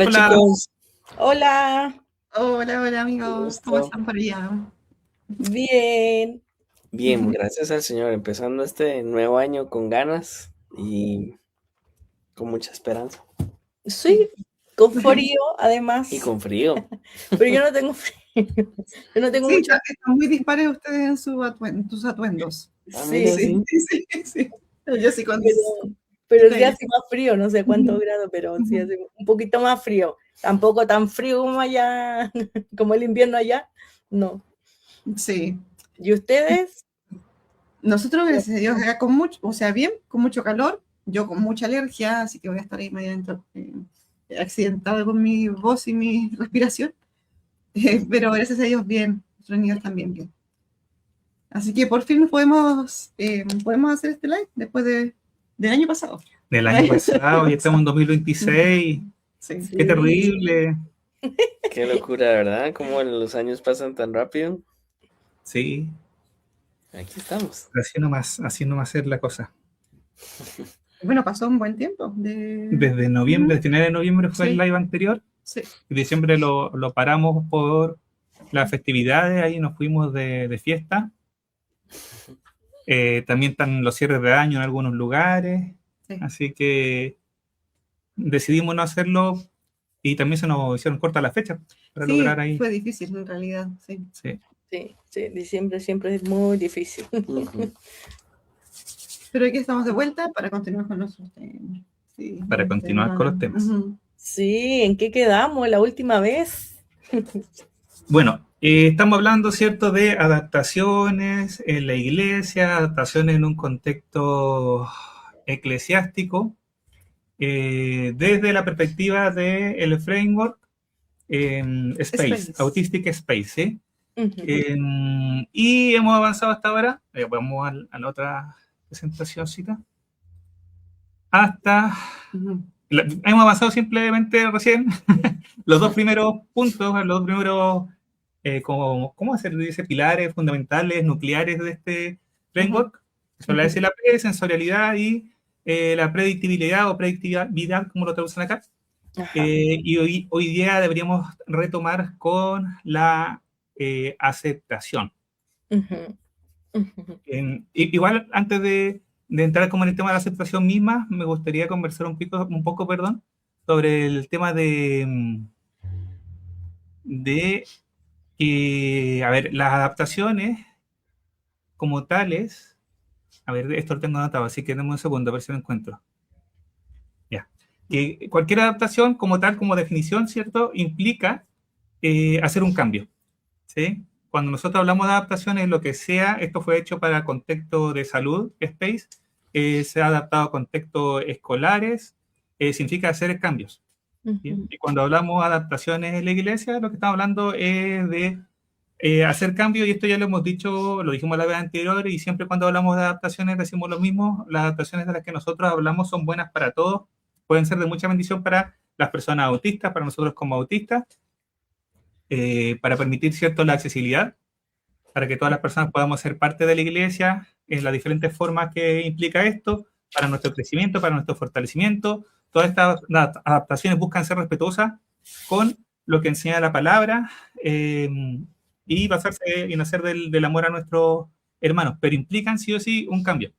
Hola Hola. chicos, Hola, Hola, hola amigos, ¿cómo gusto. están por allá? bien. Bien, gracias al Señor, empezando este nuevo año con ganas y con mucha esperanza. Sí, con frío Y además, con frío. pero yo no tengo frío. Yo no tengo Sí, mucho. están muy dispares ustedes en tus atuendos. Ah, mira, Sí, Sí, sí. sí, sí. Yo sí con pero sí tela. hace más frío, no sé cuántos grados, pero sí hace un poquito más frío. Tampoco tan frío como allá, como el invierno allá. No. Sí. ¿Y ustedes? Nosotros, gracias a Dios, acá con mucho, o sea, bien, con mucho calor, yo con mucha alergia, así que voy a estar ahí medio accidentada con mi voz y mi respiración. Pero gracias a Dios, bien, nuestros niños también bien. Así que por fin podemos hacer este live después del año pasado. Del año pasado, ya estamos en 2026. Sí. Qué Sí, terrible. Qué locura, ¿verdad? Cómo los años pasan tan rápido. Sí, Aquí estamos. así nomás es la cosa. Bueno, pasó un buen tiempo. Desde noviembre, el final de noviembre fue el Sí, live anterior. sí. Y diciembre lo paramos por las festividades, ahí nos fuimos de fiesta. También están los cierres de año en algunos lugares. Sí. Así que decidimos no hacerlo y también se nos hicieron cortas las fechas para Sí, lograr ahí. fue difícil en realidad, sí. Sí. sí, diciembre siempre es muy difícil. Ujú. Pero aquí estamos de vuelta para continuar con nuestros temas. Sí, Para los continuar con los temas. Ujú. Sí, ¿en qué quedamos la última vez? Bueno, estamos hablando, ¿cierto?, de adaptaciones en la iglesia, adaptaciones en un contexto eclesiástico, desde la perspectiva del framework Space, Space. Autistic Space, ¿sí? Ujú. Y hemos avanzado hasta ahora, vamos a la otra presentacióncita, hasta... Ujú. Hemos avanzado simplemente recién los dos primeros puntos, los dos primeros, ¿cómo se dice? Pilares fundamentales, nucleares de este framework, que son la SLP, sensorialidad y la predictibilidad o predictividad, como lo traducen acá. Ajá. Y hoy día deberíamos retomar con la aceptación. Ujú, ujú. Igual, antes de entrar como en el tema de la aceptación misma, me gustaría conversar un poco, perdón, sobre el tema de que, a ver, las adaptaciones como tales, a ver, esto lo tengo anotado, así que denme un segundo a ver si lo encuentro. Ya. Que cualquier adaptación como tal, como definición, ¿cierto?, implica hacer un cambio, ¿sí? Cuando nosotros hablamos de adaptaciones, lo que sea, esto fue hecho para contexto de salud, Space, se ha adaptado a contextos escolares, significa hacer cambios. ¿Bien? Ujú. Y cuando hablamos de adaptaciones en la iglesia, lo que estamos hablando es de hacer cambios, y esto ya lo hemos dicho, lo dijimos la vez anterior, y siempre cuando hablamos de adaptaciones decimos lo mismo: las adaptaciones de las que nosotros hablamos son buenas para todos, pueden ser de mucha bendición para las personas autistas, para nosotros como autistas, para permitir, ¿cierto?, la accesibilidad, para que todas las personas podamos ser parte de la iglesia en las diferentes formas que implica esto, para nuestro crecimiento, para nuestro fortalecimiento. Todas estas adaptaciones buscan ser respetuosas con lo que enseña la palabra, y basarse y nacer del amor a nuestros hermanos, pero implican sí o sí un cambio.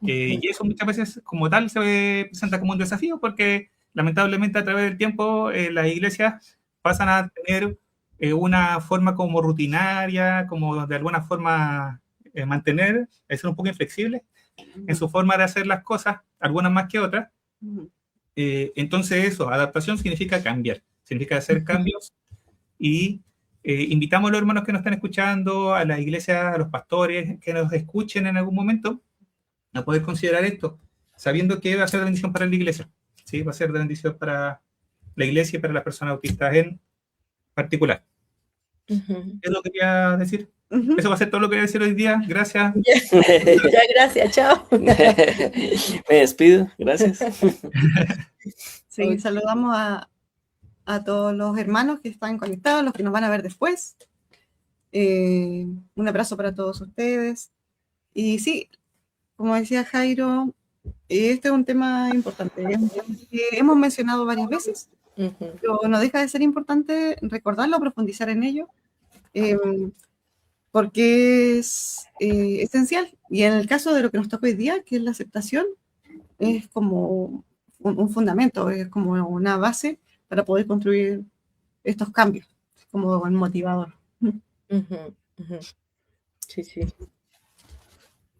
Y eso muchas veces como tal se presenta como un desafío, porque lamentablemente a través del tiempo las iglesias pasan a tener una forma como rutinaria, como de alguna forma mantener, ser un poco inflexible en su forma de hacer las cosas, algunas más que otras. Entonces eso, adaptación significa cambiar, significa hacer cambios, y invitamos a los hermanos que nos están escuchando, a las iglesias, a los pastores que nos escuchen en algún momento, a poder considerar esto, sabiendo que va a ser de bendición para la iglesia, ¿sí? Va a ser de bendición para la iglesia y para las personas autistas en particular. Ujú. Es lo que quería decir. Ujú. Eso va a ser todo lo que voy a decir hoy día. Gracias. Ya, gracias, chao. Me despido, gracias. Sí, Ok. saludamos a todos los hermanos que están conectados, los que nos van a ver después. Un abrazo para todos ustedes. Y sí, como decía Jairo, este es un tema importante, es un tema que hemos mencionado varias veces, Pero no deja de ser importante recordarlo, profundizar en ello, porque es esencial. Y en el caso de lo que nos toca hoy día, que es la aceptación, es como un fundamento, es como una base para poder construir estos cambios, como un motivador. Sí, sí.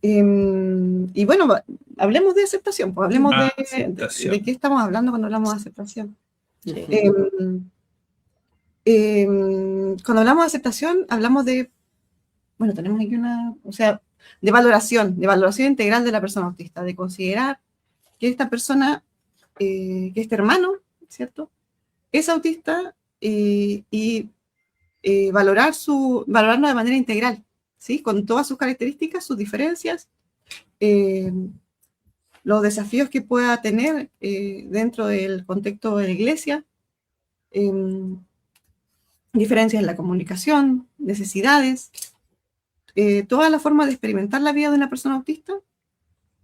Y bueno, hablemos de aceptación, pues hablemos Aceptación. de qué estamos hablando cuando hablamos de aceptación. Sí. Cuando hablamos de aceptación, hablamos de, bueno, tenemos aquí de valoración integral de la persona autista, de considerar que esta persona, que este hermano, ¿cierto?, es autista y valorarlo de manera integral, ¿sí?, con todas sus características, sus diferencias, los desafíos que pueda tener dentro del contexto de la iglesia, diferencias en la comunicación, necesidades, toda la forma de experimentar la vida de una persona autista,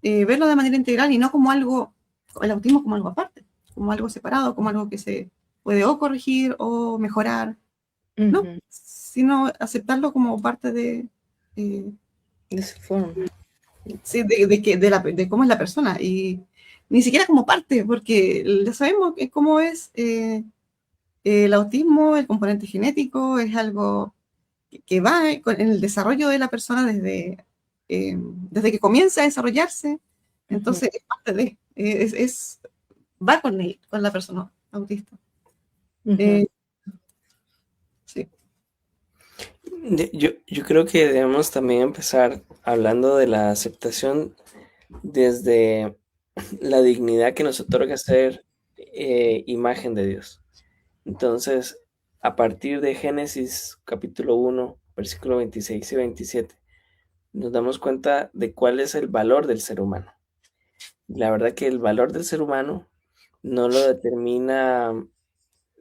verlo de manera integral y no como algo, el autismo como algo aparte, como algo separado, como algo que se puede o corregir o mejorar, ¿no? Sino aceptarlo como parte de su forma. Sí, de cómo es la persona, y ni siquiera como parte, porque ya sabemos cómo es el autismo, el componente genético, es algo que va en el desarrollo de la persona desde que comienza a desarrollarse, entonces es parte de, va con la persona autista. Sí. Yo creo que debemos también empezar hablando de la aceptación desde la dignidad que nos otorga ser imagen de Dios. Entonces, a partir de Génesis capítulo 1, versículo 26 y 27, nos damos cuenta de cuál es el valor del ser humano. La verdad que el valor del ser humano no lo determina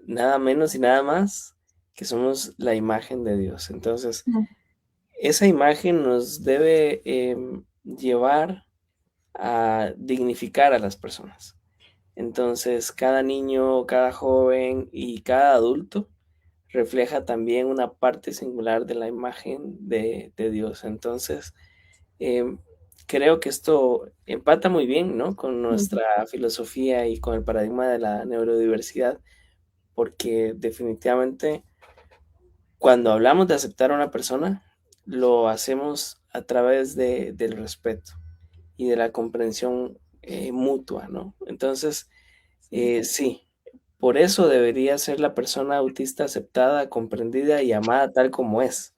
nada menos y nada más que somos la imagen de Dios. Entonces, esa imagen nos debe llevar a dignificar a las personas. Entonces, cada niño, cada joven y cada adulto refleja también una parte singular de la imagen de Dios. Entonces, creo que esto empata muy bien, ¿no?, con nuestra filosofía y con el paradigma de la neurodiversidad, porque definitivamente cuando hablamos de aceptar a una persona, lo hacemos a través del respeto y de la comprensión mutua, ¿no? Entonces, sí, por eso debería ser la persona autista aceptada, comprendida y amada tal como es.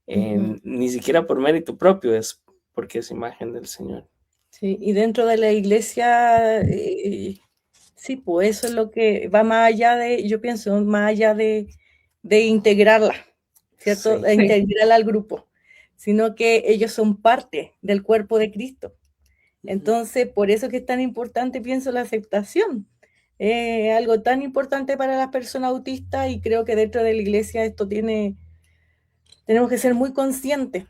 Ni siquiera por mérito propio, es porque es imagen del Señor. Sí, y dentro de la iglesia, sí, pues eso es lo que va más allá de, yo pienso, más allá de integrarla, ¿cierto? Sí. De integrarla al grupo, sino que ellos son parte del cuerpo de Cristo. Entonces, por eso es que es tan importante, pienso, la aceptación. Algo tan importante para las personas autistas, y creo que dentro de la iglesia esto tenemos que ser muy conscientes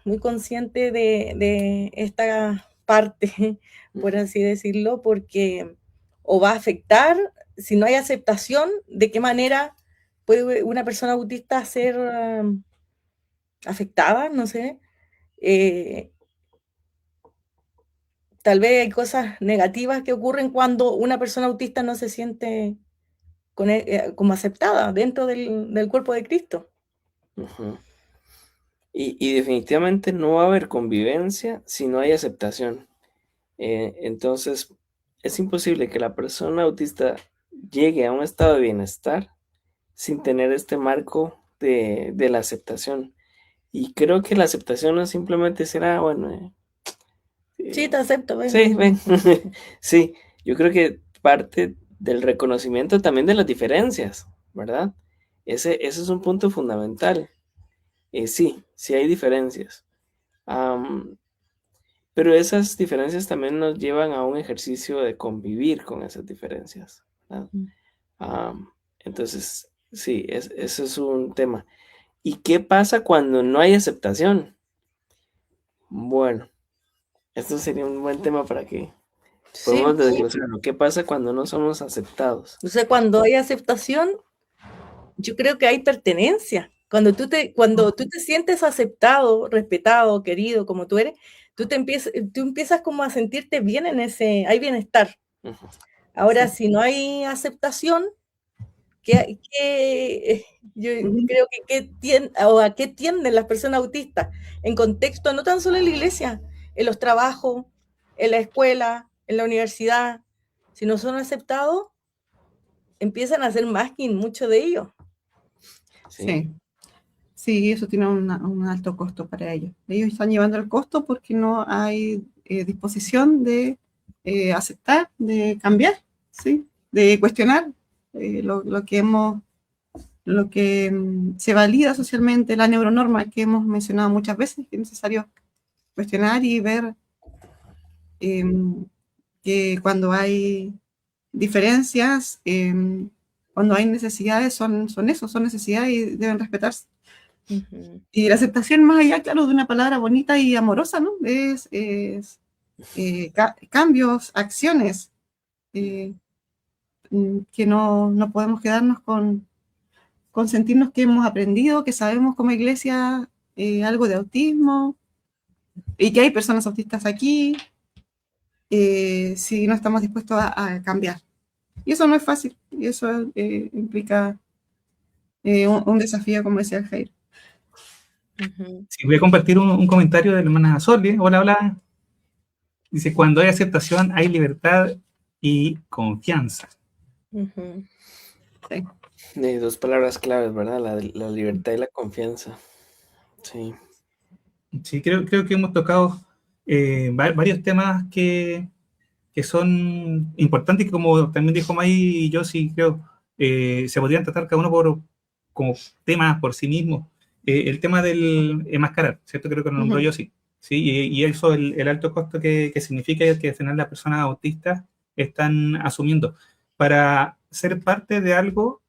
de esta parte, por así decirlo, porque o va a afectar, si no hay aceptación, de qué manera puede una persona autista ser afectada, no sé. Tal vez hay cosas negativas que ocurren cuando una persona autista no se siente como aceptada dentro del cuerpo de Cristo. Y definitivamente no va a haber convivencia si no hay aceptación. Entonces, es imposible que la persona autista llegue a un estado de bienestar sin tener este marco de la aceptación. Y creo que la aceptación no simplemente será, bueno, Sí, te acepto, ven. sí, ven. Sí, yo creo que parte del reconocimiento también de las diferencias, ¿verdad? Ese es un punto fundamental. Sí hay diferencias. Pero esas diferencias también nos llevan a un ejercicio de convivir con esas diferencias, ¿verdad? Entonces, sí, eso es un tema. ¿Y qué pasa cuando no hay aceptación? Bueno, esto sería un buen tema para que Sí, Podemos desglosarlo. ¿Qué pasa cuando no somos aceptados? o sea, cuando hay aceptación, yo creo que hay pertenencia. Cuando tú te sientes aceptado, respetado, querido, como tú eres, tú empiezas como a sentirte bien hay bienestar. Ujú. Ahora, Sí. si no hay aceptación, yo Ujú. creo que a qué tienden las personas autistas en contexto, no tan solo en la iglesia, en los trabajos, en la escuela, en la universidad. Si no son aceptados, empiezan a ser masking, muchos de ellos. Sí, Sí. Sí, eso tiene un alto costo para ellos. Ellos están llevando el costo porque no hay disposición de aceptar, de cambiar, ¿sí? De cuestionar lo que se valida socialmente, la neuronorma que hemos mencionado muchas veces, que es necesario cuestionar y ver que cuando hay diferencias, cuando hay necesidades, son necesidades y deben respetarse. Ujú. Y la aceptación, más allá, claro, de una palabra bonita y amorosa, ¿no? Es cambios, acciones, que no podemos quedarnos con sentirnos que hemos aprendido, que sabemos como iglesia algo de autismo y que hay personas autistas aquí, si no estamos dispuestos a cambiar. Y eso no es fácil, y eso implica un desafío, como decía el Jairo. Ujú. Sí, voy a compartir un comentario de la hermana Soli. Hola, hola. Dice, cuando hay aceptación, hay libertad y confianza. Ujú. Sí. de dos palabras claves, ¿verdad? La libertad y la confianza. Sí, Sí, creo que hemos tocado varios temas que son importantes y como también dijo May y yo sí creo, se podrían tratar cada uno como temas por sí mismo. El tema del enmascarar, ¿cierto? Creo que lo nombró Ujú. yo sí. Sí, y eso, el alto costo que significa que al final las personas autistas están asumiendo para ser parte de algo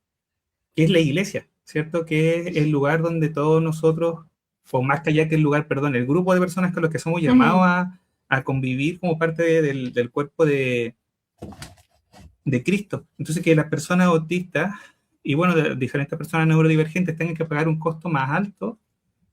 que es la iglesia, ¿cierto? Que es el lugar donde todos nosotros, o más que allá que el lugar, perdón, el grupo de personas con los que somos llamados Ujú. a convivir como parte del cuerpo de Cristo. Entonces, que las personas autistas y bueno, de diferentes personas neurodivergentes tengan que pagar un costo más alto,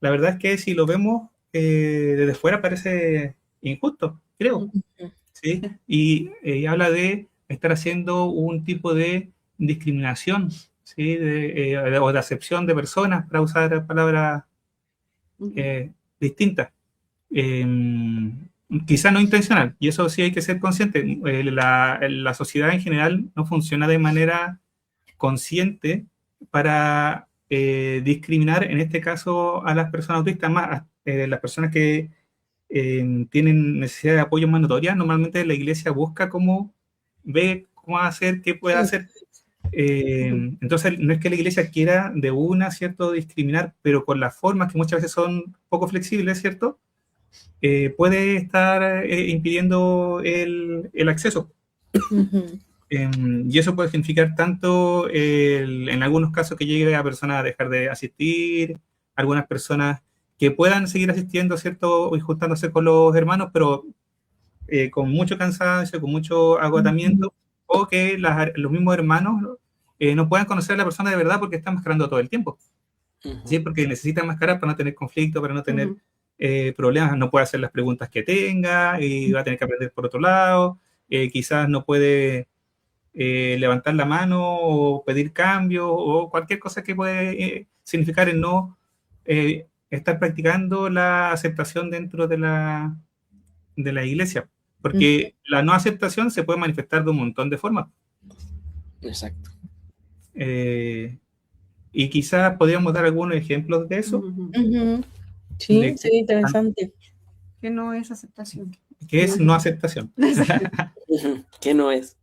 la verdad es que si lo vemos desde fuera parece injusto, creo. Ujú. ¿Sí? Y habla de estar haciendo un tipo de discriminación, ¿sí? O de acepción de personas, para usar palabras Ujú. distintas. Eh, Quizá no intencional, y eso sí hay que ser consciente. La sociedad en general no funciona de manera consciente para discriminar, en este caso, a las personas autistas, más las personas que tienen necesidad de apoyo más notoria. Normalmente la iglesia busca cómo ve cómo hacer, qué puede Sí. hacer. Ujú. Entonces, no es que la iglesia quiera de una, ¿cierto?, discriminar, pero con las formas que muchas veces son poco flexibles, ¿cierto?, puede estar impidiendo el acceso. Ujú. Y eso puede significar tanto, en algunos casos, que llegue a personas a dejar de asistir, algunas personas que puedan seguir asistiendo, ¿cierto?, y juntándose con los hermanos, pero con mucho cansancio, con mucho agotamiento, o que los mismos hermanos no puedan conocer a la persona de verdad porque están mascarando todo el tiempo, ¿sí? ujú, Porque necesitan mascarar para no tener conflicto, para no tener Ujú. problemas, no puede hacer las preguntas que tenga y va a tener que aprender por otro lado, quizás no puede levantar la mano o pedir cambio o cualquier cosa que puede significar el no estar practicando la aceptación dentro de la iglesia, Ujú. porque la no aceptación se puede manifestar de un montón de formas. exacto. Eh, y quizás podríamos dar algunos ejemplos de eso, Ujú. Ujú. Sí, de sería interesante. Que no es aceptación. qué es no aceptación. Ujú, ¿qué no es?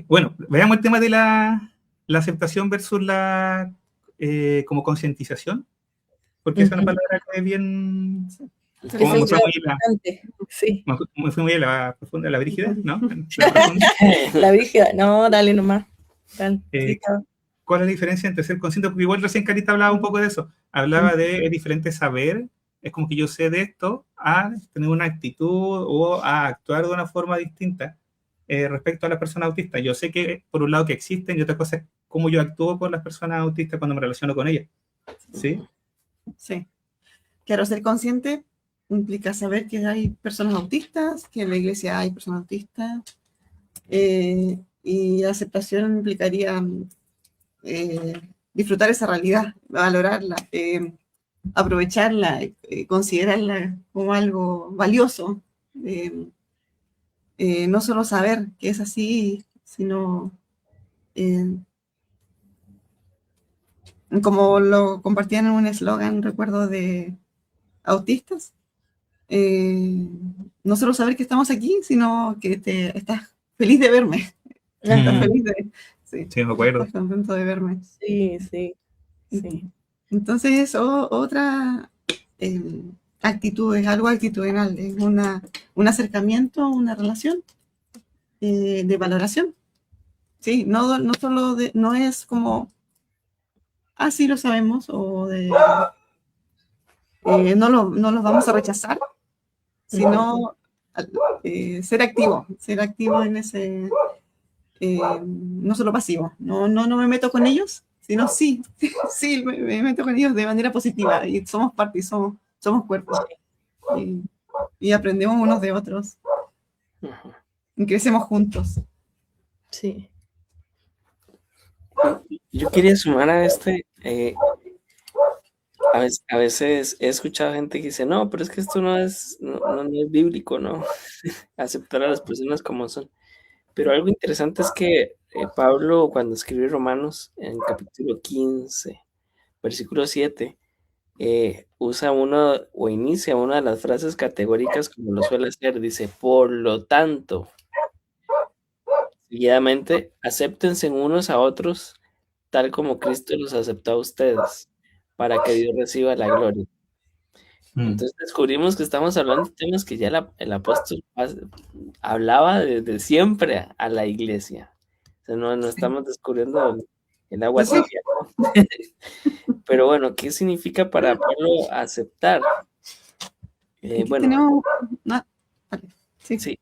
Bueno, veamos el tema de la aceptación versus la como concientización, porque esa es una Ujú. palabra que es bien, Eso como me es fue muy importante. Sí. me fui muy a la profunda, la brígida, ¿no? La La profunda. brígida. No, dale nomás. Dale. Sí, Eh, está. ¿Cuál es la diferencia entre ser consciente? Porque igual recién Carita hablaba un poco de eso. Hablaba de es diferente saber es como que yo sé de esto a tener una actitud o a actuar de una forma distinta respecto a las personas autistas. Yo sé que por un lado que existen y otra cosa es cómo yo actúo con las personas autistas cuando me relaciono con ellas. ¿Sí? Sí. Claro, ser consciente implica saber que hay personas autistas, que en la iglesia hay personas autistas, y la aceptación implicaría disfrutar esa realidad, valorarla, aprovecharla, considerarla como algo valioso. No solo saber que es así, sino como lo compartían en un eslogan, recuerdo, de autistas, no solo saber que estamos aquí, sino que estás feliz de verme, estás feliz de, sí, Sí, me acuerdo. estás contento de verme. Sí, sí, sí. Entonces, otra actitud, es algo actitudinal, es un acercamiento, una relación de valoración. Sí, no solo no es como, sí lo sabemos, o de no los vamos a rechazar, sino ser activo en ese, no solo pasivo, no me meto con ellos, sino sí, sí, me meto con ellos de manera positiva, y somos parte, y somos cuerpo, y aprendemos unos de otros, y crecemos juntos. Sí. Yo quería sumar a a veces he escuchado gente que dice, no, pero es que esto no es bíblico, ¿no? Aceptar a las personas como son. Pero algo interesante es que Pablo, cuando escribió Romanos, en capítulo 15, versículo 7, usa o inicia una de las frases categóricas como lo suele hacer, dice, por lo tanto, seguidamente, acéptense unos a otros, tal como Cristo los aceptó a ustedes, para que Dios reciba la gloria. Entonces descubrimos que estamos hablando de temas que ya el apóstol hablaba desde siempre a la iglesia. O sea, no estamos descubriendo el agua Sí. tibia, ¿no? Pero bueno, ¿qué significa para Pablo aceptar? Aquí Bueno, tenemos, vale, sí. sí,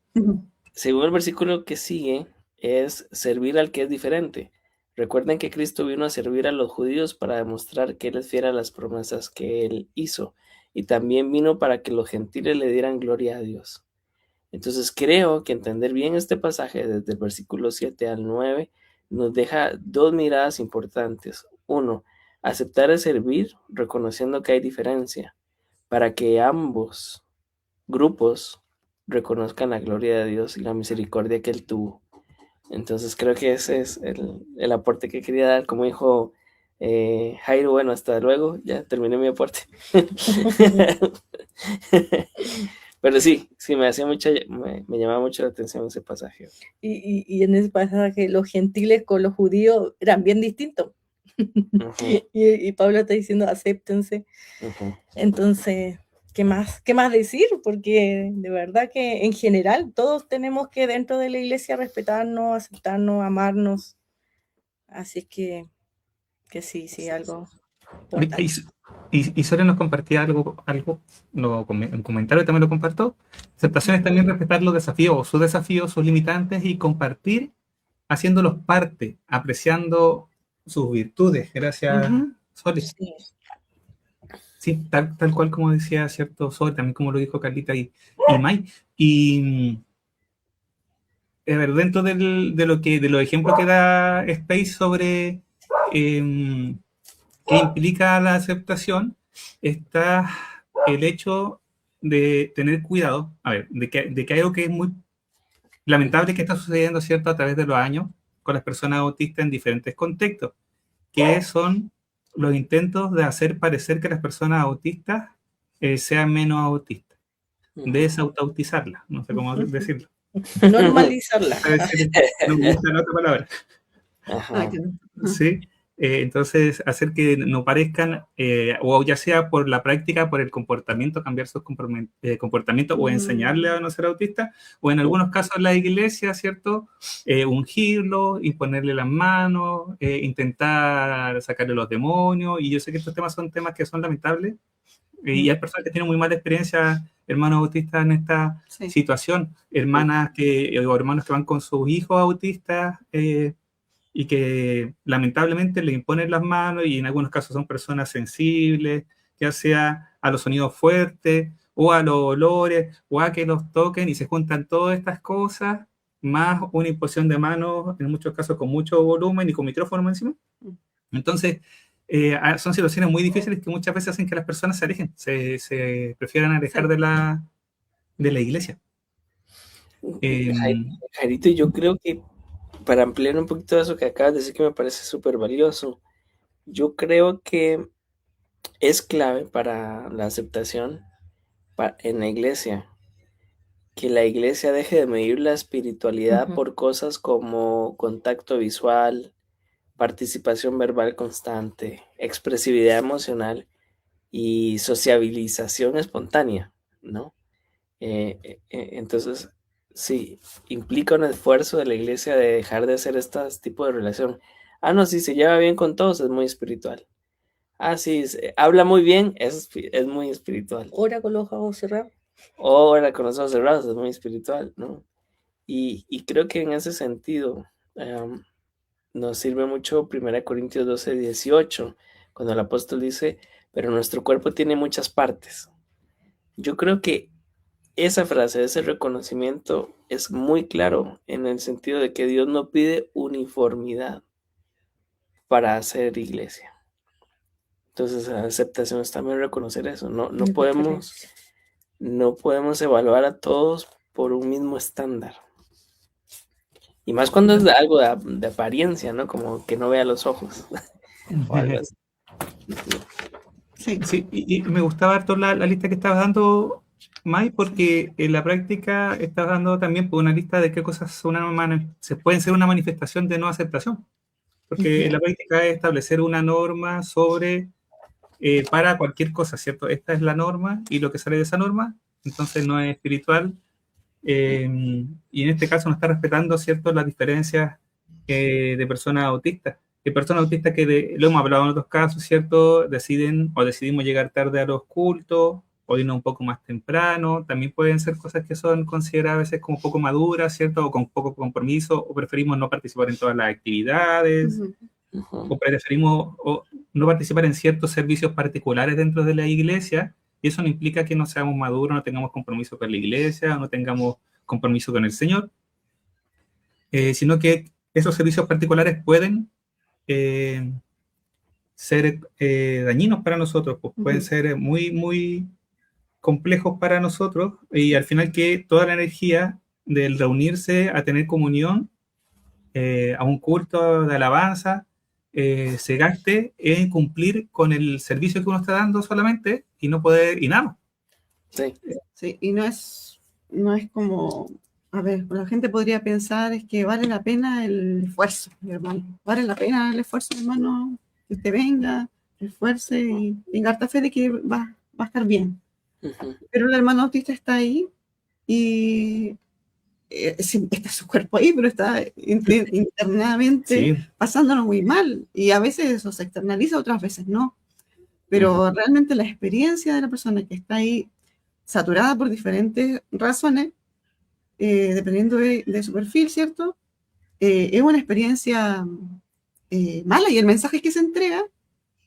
según el versículo que sigue, es servir al que es diferente. Recuerden que Cristo vino a servir a los judíos para demostrar que Él es fiel a las promesas que Él hizo. Y también vino para que los gentiles le dieran gloria a Dios. Entonces creo que entender bien este pasaje desde el versículo 7 al 9 nos deja dos miradas importantes. Uno, aceptar es servir, reconociendo que hay diferencia, para que ambos grupos reconozcan la gloria de Dios y la misericordia que Él tuvo. Entonces creo que ese es el aporte que quería dar. Como dijo Jairo, bueno, hasta luego, ya terminé mi aporte. Pero sí, me hacía me llamaba mucho la atención ese pasaje. Y en ese pasaje los gentiles con los judíos eran bien distintos. Uh-huh. Y Pablo está diciendo, acéptense. Uh-huh. Entonces, ¿qué más decir? Porque de verdad que en general todos tenemos que dentro de la iglesia respetarnos, aceptarnos, amarnos. Así que sí, algo importante. Y Soria nos compartía algo en comentario también lo comparto. Aceptación es también respetar los desafíos, sus limitantes y compartir haciéndolos parte, apreciando sus virtudes. Gracias, Soli. Sí. Sí, tal cual como decía cierto Soli, también como lo dijo Carlita y May. Y a ver, dentro de los ejemplos que da Space sobre qué implica la aceptación, está el hecho de tener cuidado, a ver, de que hay algo que es muy lamentable que está sucediendo, ¿cierto?, a través de los años con las personas autistas en diferentes contextos, que son los intentos de hacer parecer que las personas autistas sean menos autistas, desautautizarlas, no sé cómo decirlo. Normalizarla. No me gusta la otra palabra. Ajá. Sí. Entonces, hacer que no parezcan, o ya sea por la práctica, por el comportamiento, cambiar sus comportamientos o enseñarle a no ser autista, o en algunos casos la iglesia, ¿cierto? Ungirlo, imponerle las manos, intentar sacarle los demonios, y yo sé que estos temas son temas que son lamentables, Y hay personas que tienen muy mala experiencia, hermanos autistas en esta Sí. situación, hermanas o hermanos que van con sus hijos autistas y que lamentablemente le imponen las manos y en algunos casos son personas sensibles, ya sea a los sonidos fuertes o a los olores o a que los toquen y se juntan todas estas cosas más una imposición de manos, en muchos casos con mucho volumen y con micrófono encima. Entonces, son situaciones muy difíciles que muchas veces hacen que las personas se alejen, se prefieran alejar Sí. de la iglesia. Jarito, yo creo que para ampliar un poquito eso que acabas de decir, que me parece súper valioso, yo creo que es clave para la aceptación en la iglesia, que la iglesia deje de medir la espiritualidad Ujú. por cosas como contacto visual, participación verbal constante, expresividad emocional y sociabilización espontánea, ¿no? Entonces, sí, implica un esfuerzo de la iglesia de dejar de hacer este tipo de relación. Ah, no, sí, se lleva bien con todos, es muy espiritual. Ah, sí, habla muy bien, es muy espiritual. Ora con los ojos cerrados. Ahora con los ojos cerrados, es muy espiritual, ¿no? Y creo que en ese sentido nos sirve mucho 1 Corintios 12:18, cuando el apóstol dice, pero nuestro cuerpo tiene muchas partes. Yo creo que esa frase, ese reconocimiento es muy claro en el sentido de que Dios no pide uniformidad para hacer iglesia. Entonces, la aceptación es también reconocer eso. No podemos evaluar a todos por un mismo estándar. Y más cuando es algo de apariencia, ¿no? Como que no vea los ojos o algo así. Sí. Sí, y me gustaba harto la lista que estabas dando, Mai, porque en la práctica estás dando también por una lista de qué cosas son se pueden ser una manifestación de no aceptación. Porque en la práctica es establecer una norma sobre para cualquier cosa, ¿cierto? Esta es la norma y lo que sale de esa norma, entonces no es espiritual. Y en este caso no está respetando, ¿cierto?, las diferencias de personas autistas. Hay personas autistas que, lo hemos hablado en otros casos, ¿cierto?, deciden o decidimos llegar tarde a los cultos o irnos un poco más temprano. También pueden ser cosas que son consideradas a veces como poco maduras, ¿cierto?, o con poco compromiso, o preferimos no participar en todas las actividades, o preferimos no participar en ciertos servicios particulares dentro de la iglesia, y eso no implica que no seamos maduros, no tengamos compromiso con la iglesia, no tengamos compromiso con el Señor, sino que esos servicios particulares pueden ser dañinos para nosotros, pues pueden ser muy, muy complejos para nosotros, y al final que toda la energía del reunirse a tener comunión, a un culto de alabanza, se gaste en cumplir con el servicio que uno está dando solamente y no poder, y nada más. Sí. Sí, y no es como, a ver, la gente podría pensar es que vale la pena el esfuerzo, mi hermano. Vale la pena el esfuerzo, mi hermano, que te venga, te esfuerce y tenga fe de que va a estar bien. Pero el hermano autista está ahí y está su cuerpo ahí, pero está internamente pasándolo muy mal. Y a veces eso se externaliza, otras veces no. Pero realmente la experiencia de la persona que está ahí saturada por diferentes razones, dependiendo de su perfil, ¿cierto? Es una experiencia mala y el mensaje que se entrega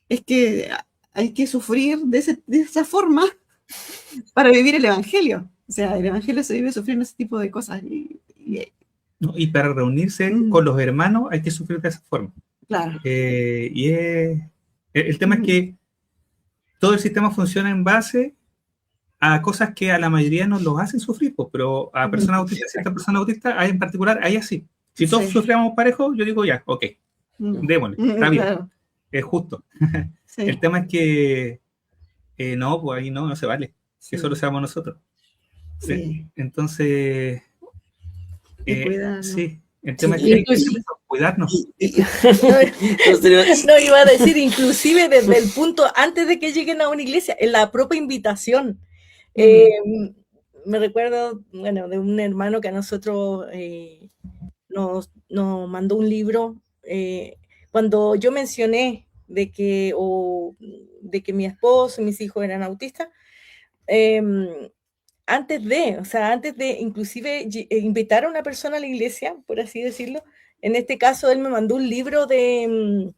es que hay que sufrir de esa forma para vivir el Evangelio. O sea, el Evangelio se vive sufriendo ese tipo de cosas. Y para reunirse con los hermanos hay que sufrir de esa forma. Claro. Y el tema es que todo el sistema funciona en base a cosas que a la mayoría nos los hacen sufrir, pues, pero a personas autistas, ciertas personas autistas, hay en particular, hay así. Si todos sufríamos parejo, yo digo ya, ok, démosle, está bien, claro. Es justo. Sí. El tema es que no, pues ahí no se vale, que solo seamos nosotros. Sí. Entonces, sí, el tema es que hay que cuidarnos. No, iba a decir, inclusive desde el punto, antes de que lleguen a una iglesia, en la propia invitación. Me recuerdo, bueno, de un hermano que a nosotros nos mandó un libro. Cuando yo mencioné o de que mi esposo y mis hijos eran autistas, antes de inclusive invitar a una persona a la iglesia, por así decirlo. En este caso, él me mandó un libro de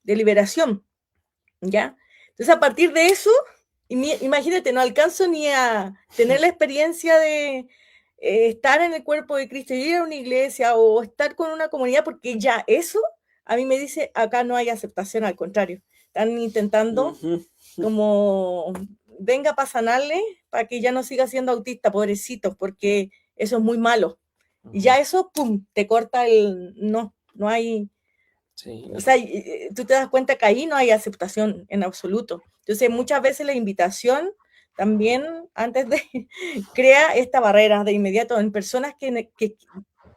liberación, ¿ya? Entonces, a partir de eso, imagínate, no alcanzo ni a tener la experiencia de estar en el cuerpo de Cristo, ir a una iglesia o estar con una comunidad, porque ya eso a mí me dice, acá no hay aceptación, al contrario, están intentando como, venga para sanarle, para que ya no siga siendo autista, pobrecito, porque eso es muy malo. Y ya eso, pum, te corta no hay, Sí. o sea, tú te das cuenta que ahí no hay aceptación en absoluto. Entonces, muchas veces la invitación también, antes de, crea esta barrera de inmediato en personas que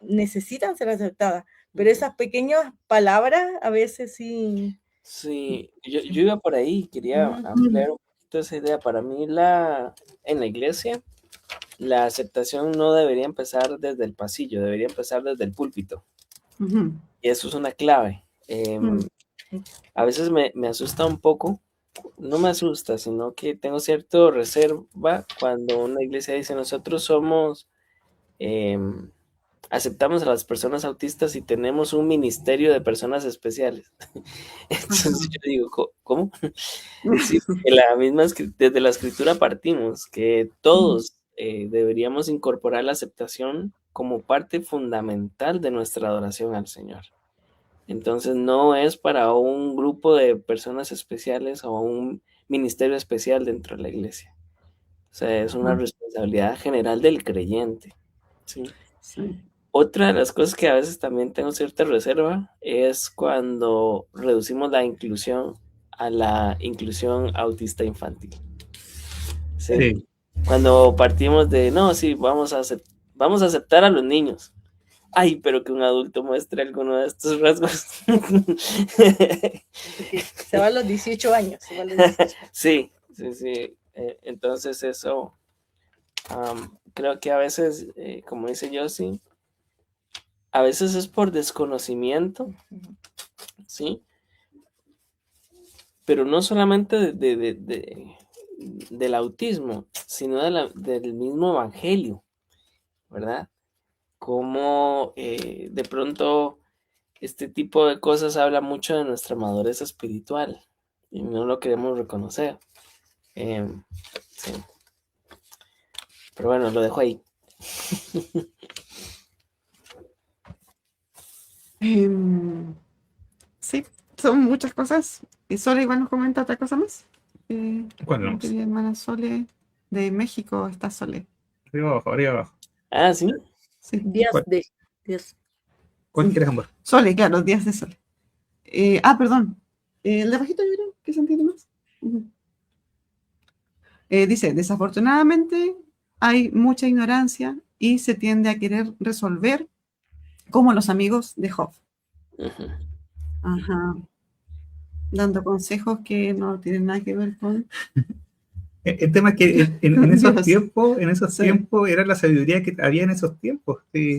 necesitan ser aceptadas, pero esas pequeñas palabras a veces sí. Sí, yo iba por ahí, quería ampliar un poquito esa idea. Para mí en la iglesia, la aceptación no debería empezar desde el pasillo, debería empezar desde el púlpito. Y eso es una clave. A veces me asusta un poco, no me asusta, sino que tengo cierta reserva cuando una iglesia dice nosotros somos, aceptamos a las personas autistas y tenemos un ministerio de personas especiales. Entonces yo digo, ¿cómo? Sí, desde la escritura partimos, que todos deberíamos incorporar la aceptación como parte fundamental de nuestra adoración al Señor. Entonces no es para un grupo de personas especiales o un ministerio especial dentro de la iglesia. O sea, es una responsabilidad general del creyente. ¿Sí? Sí. Otra de las cosas que a veces también tengo cierta reserva es cuando reducimos la inclusión a la inclusión autista infantil. ¿Sí? Sí. Cuando partimos de, no, sí, vamos a aceptar a los niños. Ay, pero que un adulto muestre alguno de estos rasgos. Se va a los 18 años. Sí. Entonces eso, creo que a veces, como dice Josie, a veces es por desconocimiento, ¿sí? Pero no solamente del autismo, sino del mismo evangelio, ¿verdad? Como de pronto este tipo de cosas habla mucho de nuestra madurez espiritual y no lo queremos reconocer. Sí. Pero bueno, lo dejo ahí. Sí, son muchas cosas. Y Sole igual nos comenta otra cosa más. Bueno, mi querida hermana Sole de México está Sole. arriba abajo. Ah, sí. Sí. Días de Dios. ¿Cuál quieres, amor? Sole, claro, días de Sole. Perdón. El de bajito yo creo que se entiende más. Dice, desafortunadamente hay mucha ignorancia y se tiende a querer resolver como los amigos de Job. Ajá. Dando consejos que no tienen nada que ver con... El tema es que en esos tiempos, Sí. era la sabiduría que había en esos tiempos. Sí.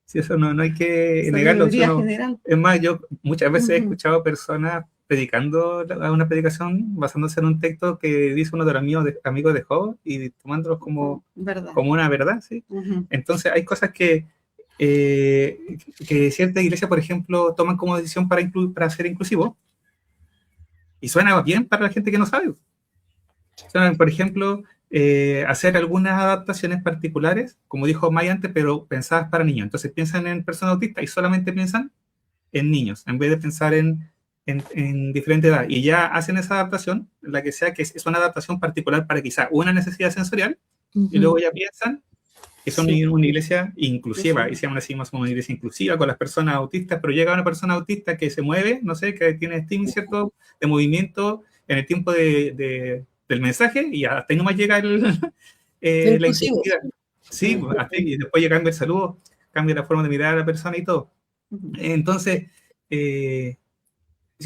Sí, eso no hay que negarlo. Sabiduría general. Es más, yo muchas veces he escuchado personas predicando a una predicación basándose en un texto que dice uno de los amigos de Job y tomándolos como una verdad, ¿sí? Entonces hay cosas que cierta iglesia, por ejemplo, toman como decisión para ser inclusivo y suena bien para la gente que no sabe. Suena, por ejemplo, hacer algunas adaptaciones particulares, como dijo May antes, pero pensadas para niños. Entonces piensan en personas autistas y solamente piensan en niños, en vez de pensar en diferente edad. Y ya hacen esa adaptación, la que sea, que es una adaptación particular para quizá una necesidad sensorial, y luego ya piensan que son una iglesia inclusiva, y se llama así más como una iglesia inclusiva con las personas autistas, pero llega una persona autista que se mueve, no sé, que tiene estímulo, ¿cierto?, de movimiento en el tiempo del mensaje, y hasta ahí nomás llega la inclusividad. Sí, hasta ahí, y después ya cambia el saludo, cambia la forma de mirar a la persona y todo. Entonces, sí,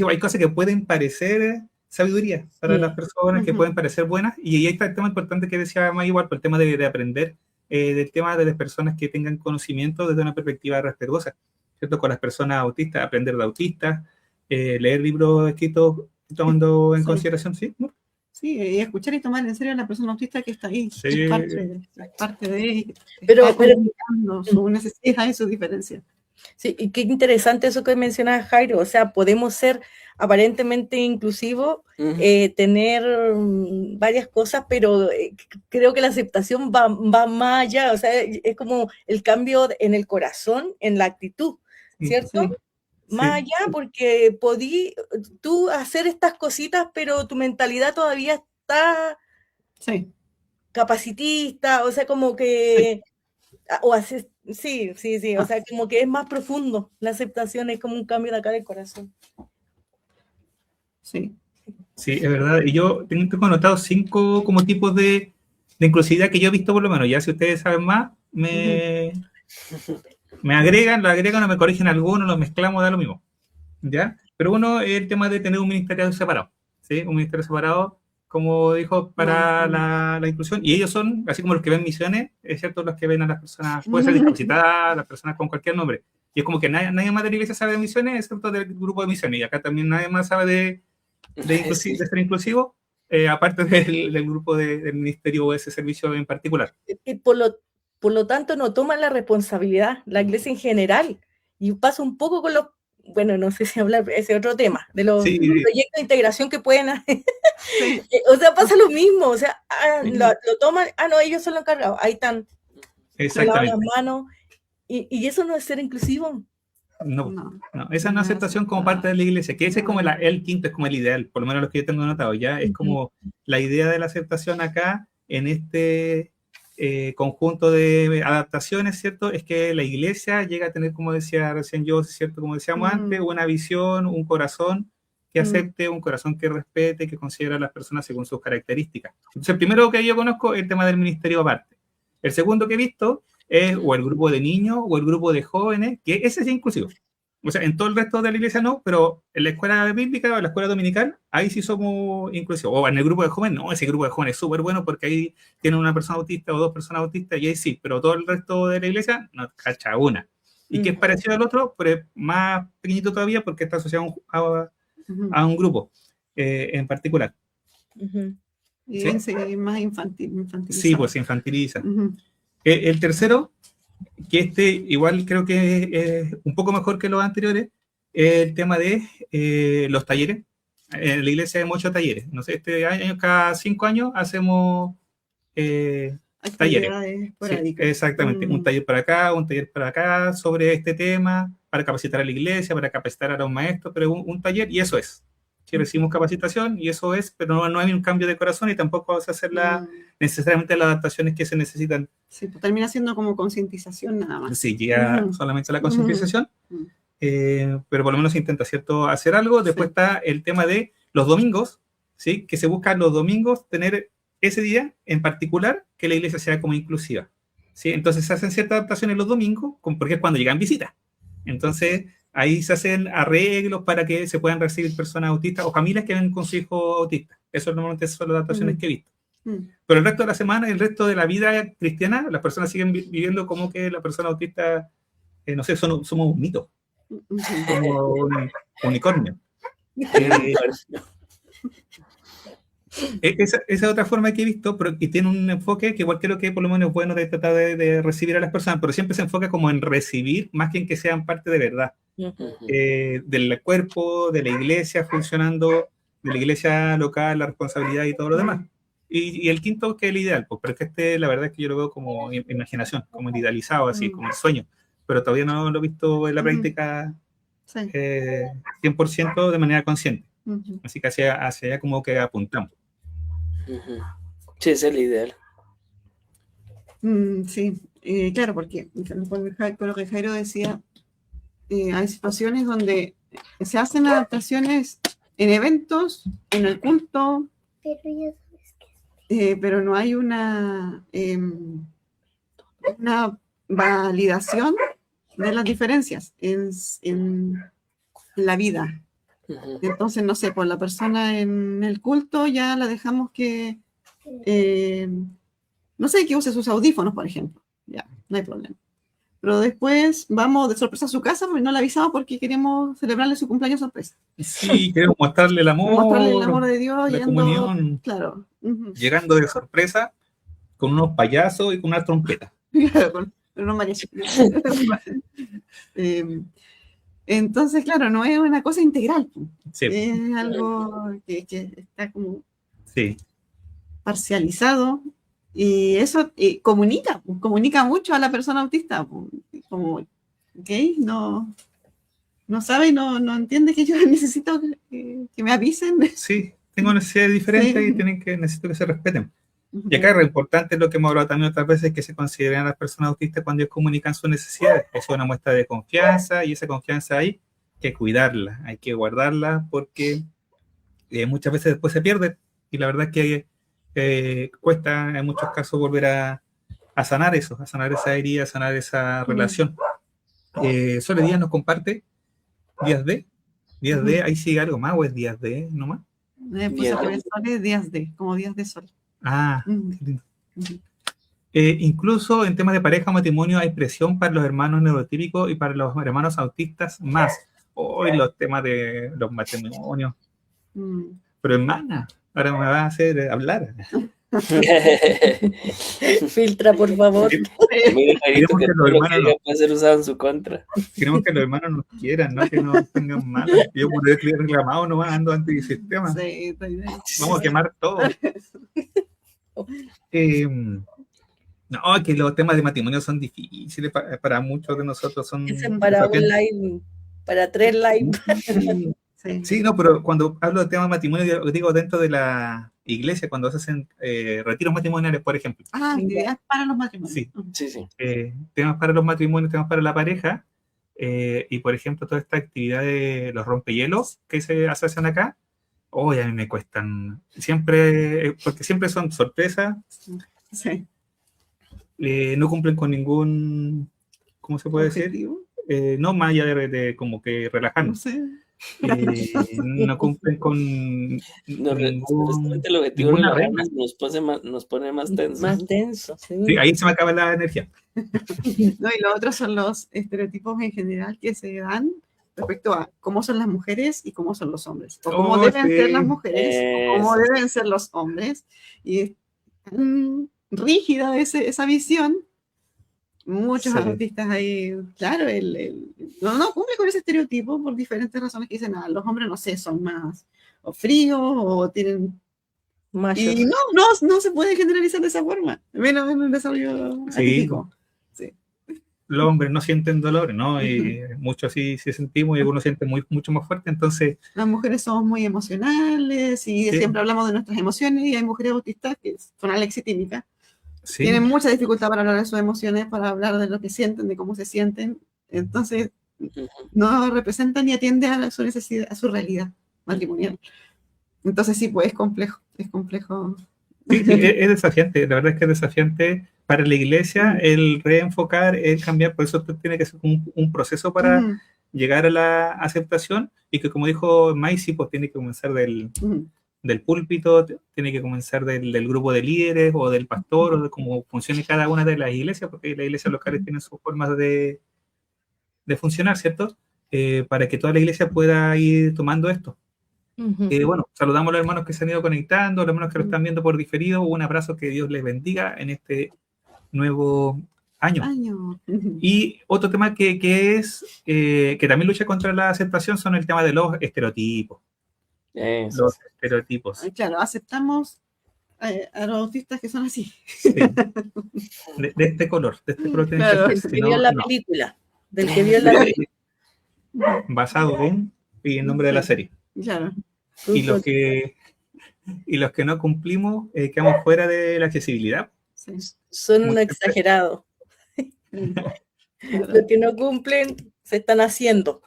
hay cosas que pueden parecer sabiduría para las personas, que pueden parecer buenas, y ahí está el tema importante que decía May igual, por el tema de aprender, del tema de las personas que tengan conocimiento desde una perspectiva respetuosa, ¿cierto? Con las personas autistas, aprender de autistas, leer libros escritos tomando en Sí. consideración, ¿sí? Sí, y escuchar y tomar en serio a la persona autista que está ahí, Sí. es parte de ella, Pero- está comunicando sus necesidades y sus diferencias. Sí, y qué interesante eso que mencionaba Jairo, o sea, podemos ser aparentemente inclusivos, Ujú. tener varias cosas, pero creo que la aceptación va más allá, o sea, es como el cambio en el corazón, en la actitud, ¿cierto? Sí. Más Sí. allá, porque podí tú hacer estas cositas, pero tu mentalidad todavía está Sí, capacitista, o sea, como que, o haces, sí, o sea, como que es más profundo, la aceptación es como un cambio de acá del corazón. sí. Sí, es verdad. Y yo tengo anotado 5 como tipos de inclusividad que yo he visto por lo menos. Ya si ustedes saben más, me agregan, lo agregan o me corrigen algunos, los mezclamos, da lo mismo. ¿Ya? Pero uno es el tema de tener un ministerio separado. ¿Sí? Un ministerio separado, como dijo, para la inclusión. Y ellos son, así como los que ven misiones, es cierto, los que ven a las personas, puede ser discapacitadas, las personas con cualquier nombre. Y es como que nadie más de la iglesia sabe de misiones, excepto del grupo de misiones. Y acá también nadie más sabe de Sí. ser inclusivo, aparte del grupo del ministerio o ese servicio en particular. Y por lo tanto, no toman la responsabilidad, la iglesia en general. Y pasa un poco con los, bueno, no sé si hablar, ese otro tema, de los Sí. proyectos de integración que pueden hacer. Sí. O sea, pasa lo mismo, o sea, lo toman, no, ellos son los encargados, ahí están, se lavan las Exactamente. manos, y eso no es ser inclusivo. No, esa es una aceptación como parte de la iglesia, que ese es como el quinto, es como el ideal, por lo menos lo que yo tengo anotado, ya es como la idea de la aceptación acá, en este conjunto de adaptaciones, ¿cierto? Es que la iglesia llega a tener, como decía recién yo, ¿cierto? Como decíamos antes, una visión, un corazón que acepte, un corazón que respete, que considera a las personas según sus características. Entonces, el primero que yo conozco es el tema del ministerio aparte. El segundo que he visto es o el grupo de niños o el grupo de jóvenes, que ese es inclusivo. O sea, en todo el resto de la iglesia no, pero en la escuela bíblica o en la escuela dominical, ahí sí somos inclusivos. O en el grupo de jóvenes, no, ese grupo de jóvenes es súper bueno porque ahí tienen una persona autista o 2 personas autistas y ahí sí, pero todo el resto de la iglesia no cacha una. Y que es parecido al otro, pero es más pequeñito todavía porque está asociado a un grupo en particular. Y ¿Sí? más infantilizado. Sí, pues se infantiliza. El tercero, que igual creo que es un poco mejor que los anteriores, es el tema de los talleres. En la iglesia hay muchos talleres. No sé, este año, cada 5 años hacemos talleres. Sí, exactamente. Un taller para acá, un taller para acá sobre este tema, para capacitar a la iglesia, para capacitar a los maestros, pero un taller y eso es. Si recibimos capacitación y eso es, pero no hay un cambio de corazón y tampoco vamos a hacer necesariamente las adaptaciones que se necesitan. Sí, pues termina siendo como concientización nada más. Sí, llega solamente la concientización, pero por lo menos se intenta, ¿cierto?, hacer algo. Después está el tema de los domingos, ¿sí? Que se busca los domingos tener ese día en particular que la iglesia sea como inclusiva, ¿sí? Entonces se hacen ciertas adaptaciones los domingos, porque es cuando llegan visitas. Entonces ahí se hacen arreglos para que se puedan recibir personas autistas o familias que ven con su hijo autista. Eso normalmente son las adaptaciones que he visto. Pero el resto de la semana, el resto de la vida cristiana, las personas siguen viviendo como que la persona autista, no sé, somos un mito, como un unicornio. Esa es otra forma que he visto, pero que tiene un enfoque que igual creo que por lo menos es bueno de tratar de recibir a las personas, pero siempre se enfoca como en recibir más que en que sean parte de verdad. Del cuerpo, de la iglesia funcionando, de la iglesia local, la responsabilidad y todo lo demás. Y el quinto, que es el ideal, pues, pero es que la verdad es que yo lo veo como imaginación, como el idealizado, así, como el sueño, pero todavía no lo he visto en la práctica 100% de manera consciente. Así que hacia allá como que apuntamos. Sí, es el ideal. Sí, claro, porque con lo que Jairo decía, hay situaciones donde se hacen adaptaciones en eventos, en el culto, pero no hay una validación de las diferencias en la vida. Entonces, no sé, por la persona en el culto ya la dejamos que, no sé, que use sus audífonos, por ejemplo. Ya, no hay problema. pero después vamos de sorpresa a su casa porque no le avisamos porque queremos celebrarle su cumpleaños sorpresa. Sí, queremos mostrarle el Mostrarle el amor, amor de Dios la yendo, comunión, claro, llegando de sorpresa con unos payasos y con una trompeta. claro, con unos mariachis. Entonces, claro, no es una cosa integral, Sí, es algo que está como sí, parcializado y eso comunica mucho a la persona autista, como, ¿ok? No sabe, no entiende que yo necesito que me avisen. sí. Tengo necesidades diferentes Sí. y necesito que se respeten. Y acá lo importante es lo que hemos hablado también otras veces, que se consideran a las personas autistas cuando ellos comunican sus necesidades. Eso es una muestra de confianza y esa confianza hay que cuidarla, hay que guardarla porque muchas veces después se pierde y la verdad es que cuesta en muchos casos volver a sanar eso, a sanar esa herida, a sanar esa relación. Sole Díaz nos comparte días de, ahí sigue algo más o es días de nomás. Me puse a poner soles días de, como días de sol. Ah, qué lindo. Incluso en temas de pareja o matrimonio hay presión para los hermanos neurotípicos y para los hermanos autistas más. Hoy los temas de los matrimonios. Pero hermana, ahora me va a hacer hablar. Filtra, por favor. Muy clarito que los todo lo que hermanos diga puede ser usado en su contra. Queremos que los hermanos nos quieran, no que nos tengan mal. Yo por haber reclamado nomás ando antisistema. Sí, Vamos a quemar todo. No, que los temas de matrimonio son difíciles para muchos de nosotros. Son Ese es para un live, para 3 live. Sí, no, pero cuando hablo de temas de matrimonio, digo dentro de la iglesia, cuando se hacen retiros matrimoniales, por ejemplo. Ah, actividades para los matrimonios. Sí. Temas para los matrimonios, temas para la pareja. Y por ejemplo, toda esta actividad de los rompehielos que se hacen acá, hoy a mí me cuestan siempre, porque siempre son sorpresas. Sí. No cumplen con ningún, ¿cómo se puede decir? No más allá de como que relajarnos. No sé. No cumplen con el objetivo de relajarnos nos pone más tensos. Más denso, sí. Sí, ahí se me acaba la energía. No, y lo otro son los estereotipos en general que se dan respecto a cómo son las mujeres y cómo son los hombres, o cómo deben ser las mujeres, o cómo deben ser los hombres, y es tan rígida esa visión. Muchos autistas ahí, claro, no cumple con ese estereotipo por diferentes razones que dicen, los hombres, no sé, son más o fríos o tienen... Machos. Y no se puede generalizar de esa forma, menos en el desarrollo atípico. Sí. Los hombres no sienten dolor, ¿no? Y muchos sí sentimos y algunos sienten mucho más fuerte, entonces... Las mujeres somos muy emocionales y siempre hablamos de nuestras emociones y hay mujeres autistas que son alexitímicas. Tienen mucha dificultad para hablar de sus emociones, para hablar de lo que sienten, de cómo se sienten. Entonces, no representan ni atienden a su necesidad, a su realidad matrimonial. Entonces, sí, pues es complejo. Es complejo. Sí, es desafiante. La verdad es que es desafiante para la iglesia el reenfocar, el cambiar. Por eso tiene que ser un proceso para llegar a la aceptación y que, como dijo Maisy, pues tiene que comenzar del púlpito, tiene que comenzar del grupo de líderes o del pastor o de cómo funcione cada una de las iglesias, porque las iglesias locales tienen sus formas de funcionar, ¿cierto? Para que toda la iglesia pueda ir tomando esto. Bueno, saludamos a los hermanos que se han ido conectando, a los hermanos que lo están viendo por diferido. Un abrazo, que Dios les bendiga en este nuevo año. Y otro tema que también lucha contra la aceptación son el tema de los estereotipos. Los estereotipos. Claro, aceptamos a los autistas que son así. Sí. De este color tienen Claro, que ser. Del que vio la película. Del que vio la película. Basado en y en nombre de la serie. Claro. Y los que no cumplimos quedamos fuera de la accesibilidad. Sí. Son unos exagerados. Los que no cumplen se están haciendo.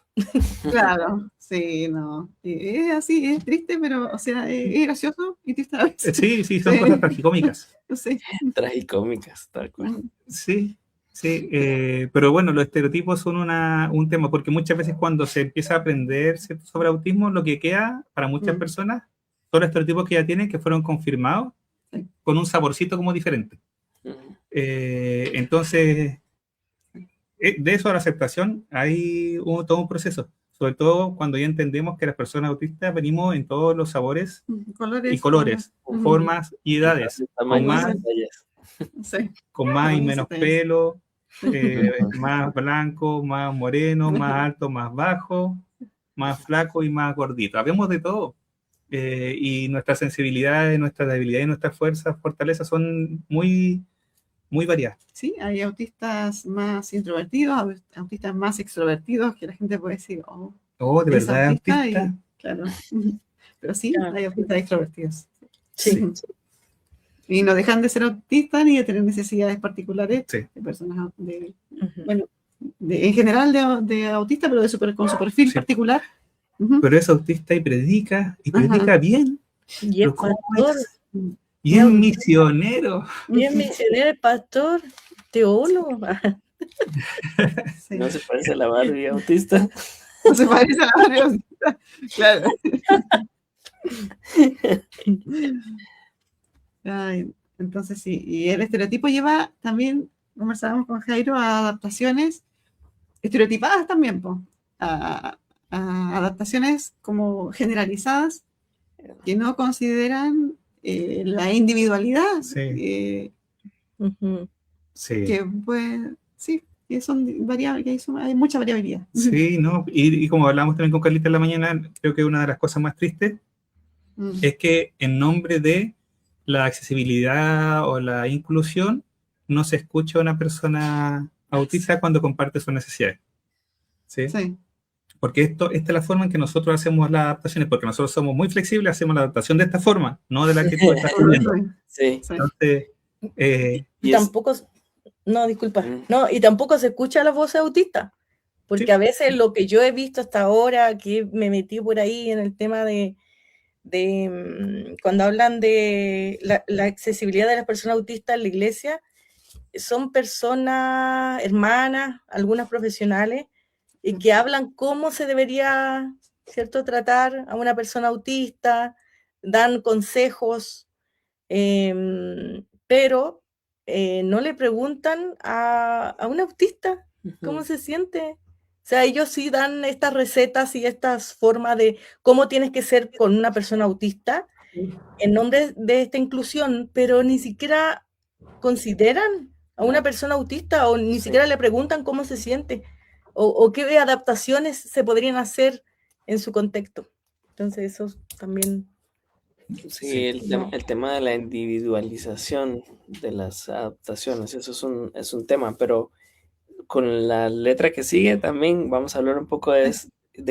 Claro, sí, no. Es así, es triste, pero, o sea, es gracioso y triste a la vez. Sí, son cosas tragicómicas. Sí. Tragicómicas, tal cual. Sí, pero bueno, los estereotipos son un tema, porque muchas veces cuando se empieza a aprender sobre autismo, lo que queda para muchas personas son los estereotipos que ya tienen, que fueron confirmados, con un saborcito como diferente. Entonces, de eso a la aceptación hay todo un proceso, sobre todo cuando ya entendemos que las personas autistas venimos en todos los sabores y colores, formas y edades, con más y menos pelo, más blanco, más moreno, más alto, más bajo, más flaco y más gordito. Habemos de todo. Y nuestras sensibilidades, nuestras debilidades, nuestras fuerzas, fortalezas son muy, muy variadas. Sí, hay autistas más introvertidos, autistas más extrovertidos, que la gente puede decir, de verdad, autista. Claro. Pero sí, hay autistas extrovertidos. Sí. Y no dejan de ser autistas ni de tener necesidades particulares de personas en general de autista, pero con su perfil particular. Pero es autista y predica bien. Y es pastor. Y es misionero. Y es misionero, el pastor, teólogo. Sí. No se parece a la Barbie autista. No se parece a la Barbie autista. Claro. Ay, entonces sí, y el estereotipo lleva también, conversábamos con Jairo, a adaptaciones estereotipadas también, a adaptaciones como generalizadas que no consideran la individualidad. Sí. Que pues, sí, que son variables, que hay mucha variabilidad. Sí, ¿no? Y como hablamos también con Carlita en la mañana, creo que una de las cosas más tristes es que en nombre de la accesibilidad o la inclusión no se escucha a una persona autista cuando comparte sus necesidades. ¿Sí? Porque esta es la forma en que nosotros hacemos las adaptaciones, porque nosotros somos muy flexibles, hacemos la adaptación de esta forma, no de la que tú estás pidiendo. Sí. Entonces, y tampoco, disculpa, y tampoco se escucha la voz autista, porque a veces lo que yo he visto hasta ahora, que me metí por ahí en el tema de cuando hablan de la accesibilidad de las personas autistas en la iglesia, son personas, hermanas, algunas profesionales, que hablan cómo se debería, ¿cierto?, tratar a una persona autista, dan consejos, pero no le preguntan a un autista cómo se siente. O sea, ellos sí dan estas recetas y estas formas de cómo tienes que ser con una persona autista en nombre de esta inclusión, pero ni siquiera consideran a una persona autista o ni siquiera le preguntan cómo se siente o qué adaptaciones se podrían hacer en su contexto. Entonces eso también... Sí, el tema de la individualización de las adaptaciones, eso es un tema, pero con la letra que sigue también vamos a hablar un poco de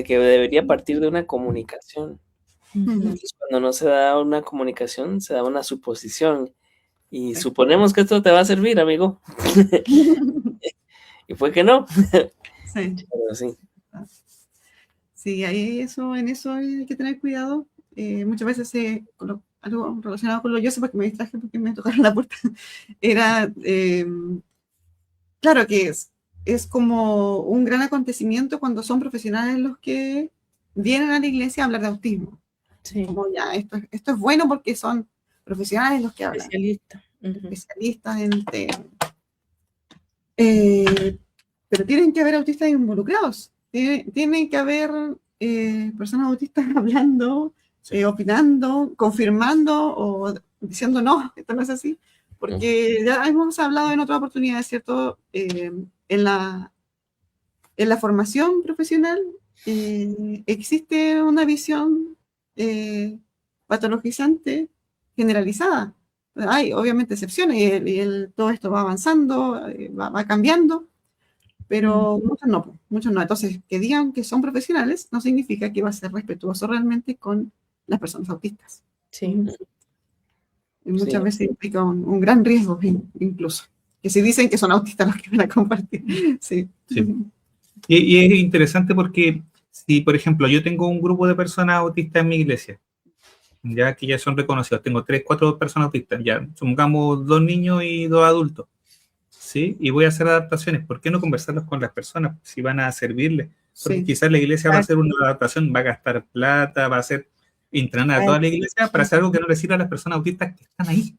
que debería partir de una comunicación. Entonces, cuando no se da una comunicación, se da una suposición. Y suponemos que esto te va a servir, amigo. Y fue que no. Sí. Pero sí. Sí, en eso hay que tener cuidado. Muchas veces algo relacionado con lo yo sé porque me distraje porque me tocaron la puerta. Era, claro que es como un gran acontecimiento cuando son profesionales los que vienen a la iglesia a hablar de autismo. Sí. Como ya, esto es bueno porque son profesionales los que hablan. Especialistas en tema. Pero tienen que haber autistas involucrados. Tienen que haber personas autistas hablando, opinando, confirmando o diciendo no, esto no es así. Porque ya hemos hablado en otra oportunidad, ¿cierto? En la formación profesional existe una visión patologizante generalizada. Hay obviamente excepciones y todo esto va avanzando, va cambiando, pero muchos no. Entonces, que digan que son profesionales no significa que va a ser respetuoso realmente con las personas autistas. Sí. Y muchas veces implica un gran riesgo incluso, que si dicen que son autistas los que van a compartir. Sí. Y es interesante porque si, por ejemplo, yo tengo un grupo de personas autistas en mi iglesia, ya que ya son reconocidos, tengo 3, 4 personas autistas, ya supongamos 2 niños y 2 adultos, ¿sí? Y voy a hacer adaptaciones. ¿Por qué no conversarlos con las personas si van a servirles? Porque quizás la iglesia va a hacer una adaptación, va a gastar plata, va a hacer entrenar a toda la iglesia para hacer algo que no le sirva a las personas autistas que están ahí.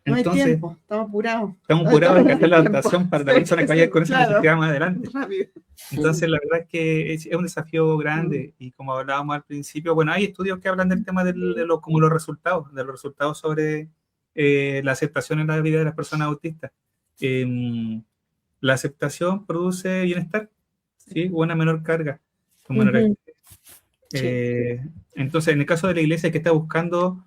No hay Entonces, tiempo, estamos apurados. estamos apurados de hacer la Tiempo. adaptación para la persona que vaya con esa Claro. necesidad más adelante. Rápido. Entonces, la verdad es que es un desafío grande y como hablábamos al principio, bueno, hay estudios que hablan del tema de los resultados sobre la aceptación en la vida de las personas autistas. La aceptación produce bienestar, ¿sí? Una menor carga. Una menor Ujú. entonces, en el caso de la iglesia que está buscando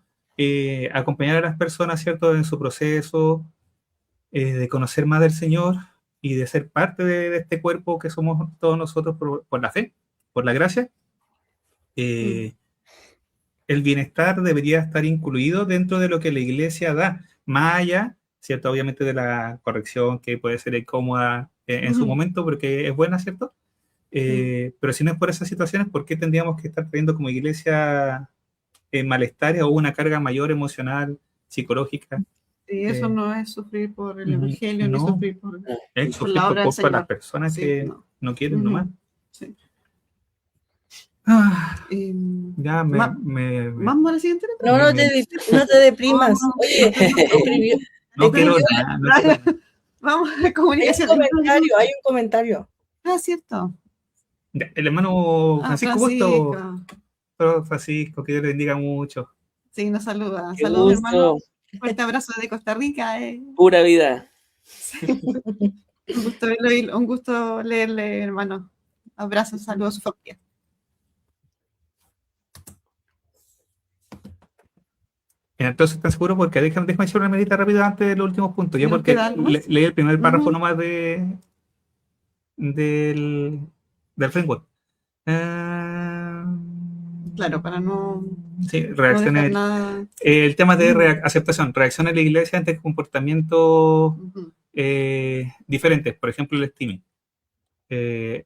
acompañar a las personas, ¿cierto?, en su proceso de conocer más del Señor y de ser parte de este cuerpo que somos todos nosotros por la fe, por la gracia, el bienestar debería estar incluido dentro de lo que la iglesia da, más allá, ¿cierto?, obviamente de la corrección que puede ser incómoda en su momento, porque es buena, ¿cierto? Pero si no es por esas situaciones, ¿por qué tendríamos que estar trayendo como iglesia malestares o una carga mayor emocional, psicológica? Y eso no es sufrir por el evangelio, no, ni sufrir por es por sufrir la por obra del culpa de las Señor. personas Sí, que no quieren nomás. Sí. Ya ¿Vamos a la siguiente? No, no te deprimas. No, Oye, escribió, no quiero escribió- nada. Vamos a hay un comunicación. comentario. Ah, cierto. Ya, el hermano Ah, Francisco Busto, Francisco, que Dios le bendiga mucho. Sí, nos saluda. Qué Saludos, hermano. gusto, Fuerte abrazo de Costa Rica. pura vida. Un gusto leerle, hermano. Abrazos, saludos a su familia. Entonces, ¿están seguros? Porque déjame hacer una medita rápida antes de los últimos puntos, ya ¿Nos porque queda algo más? leí el primer párrafo Ujú. nomás del framework. Claro, para no Sí, dejar reacciones. nada. El tema de aceptación, reacción en la iglesia ante comportamientos diferentes, por ejemplo, el steaming. Es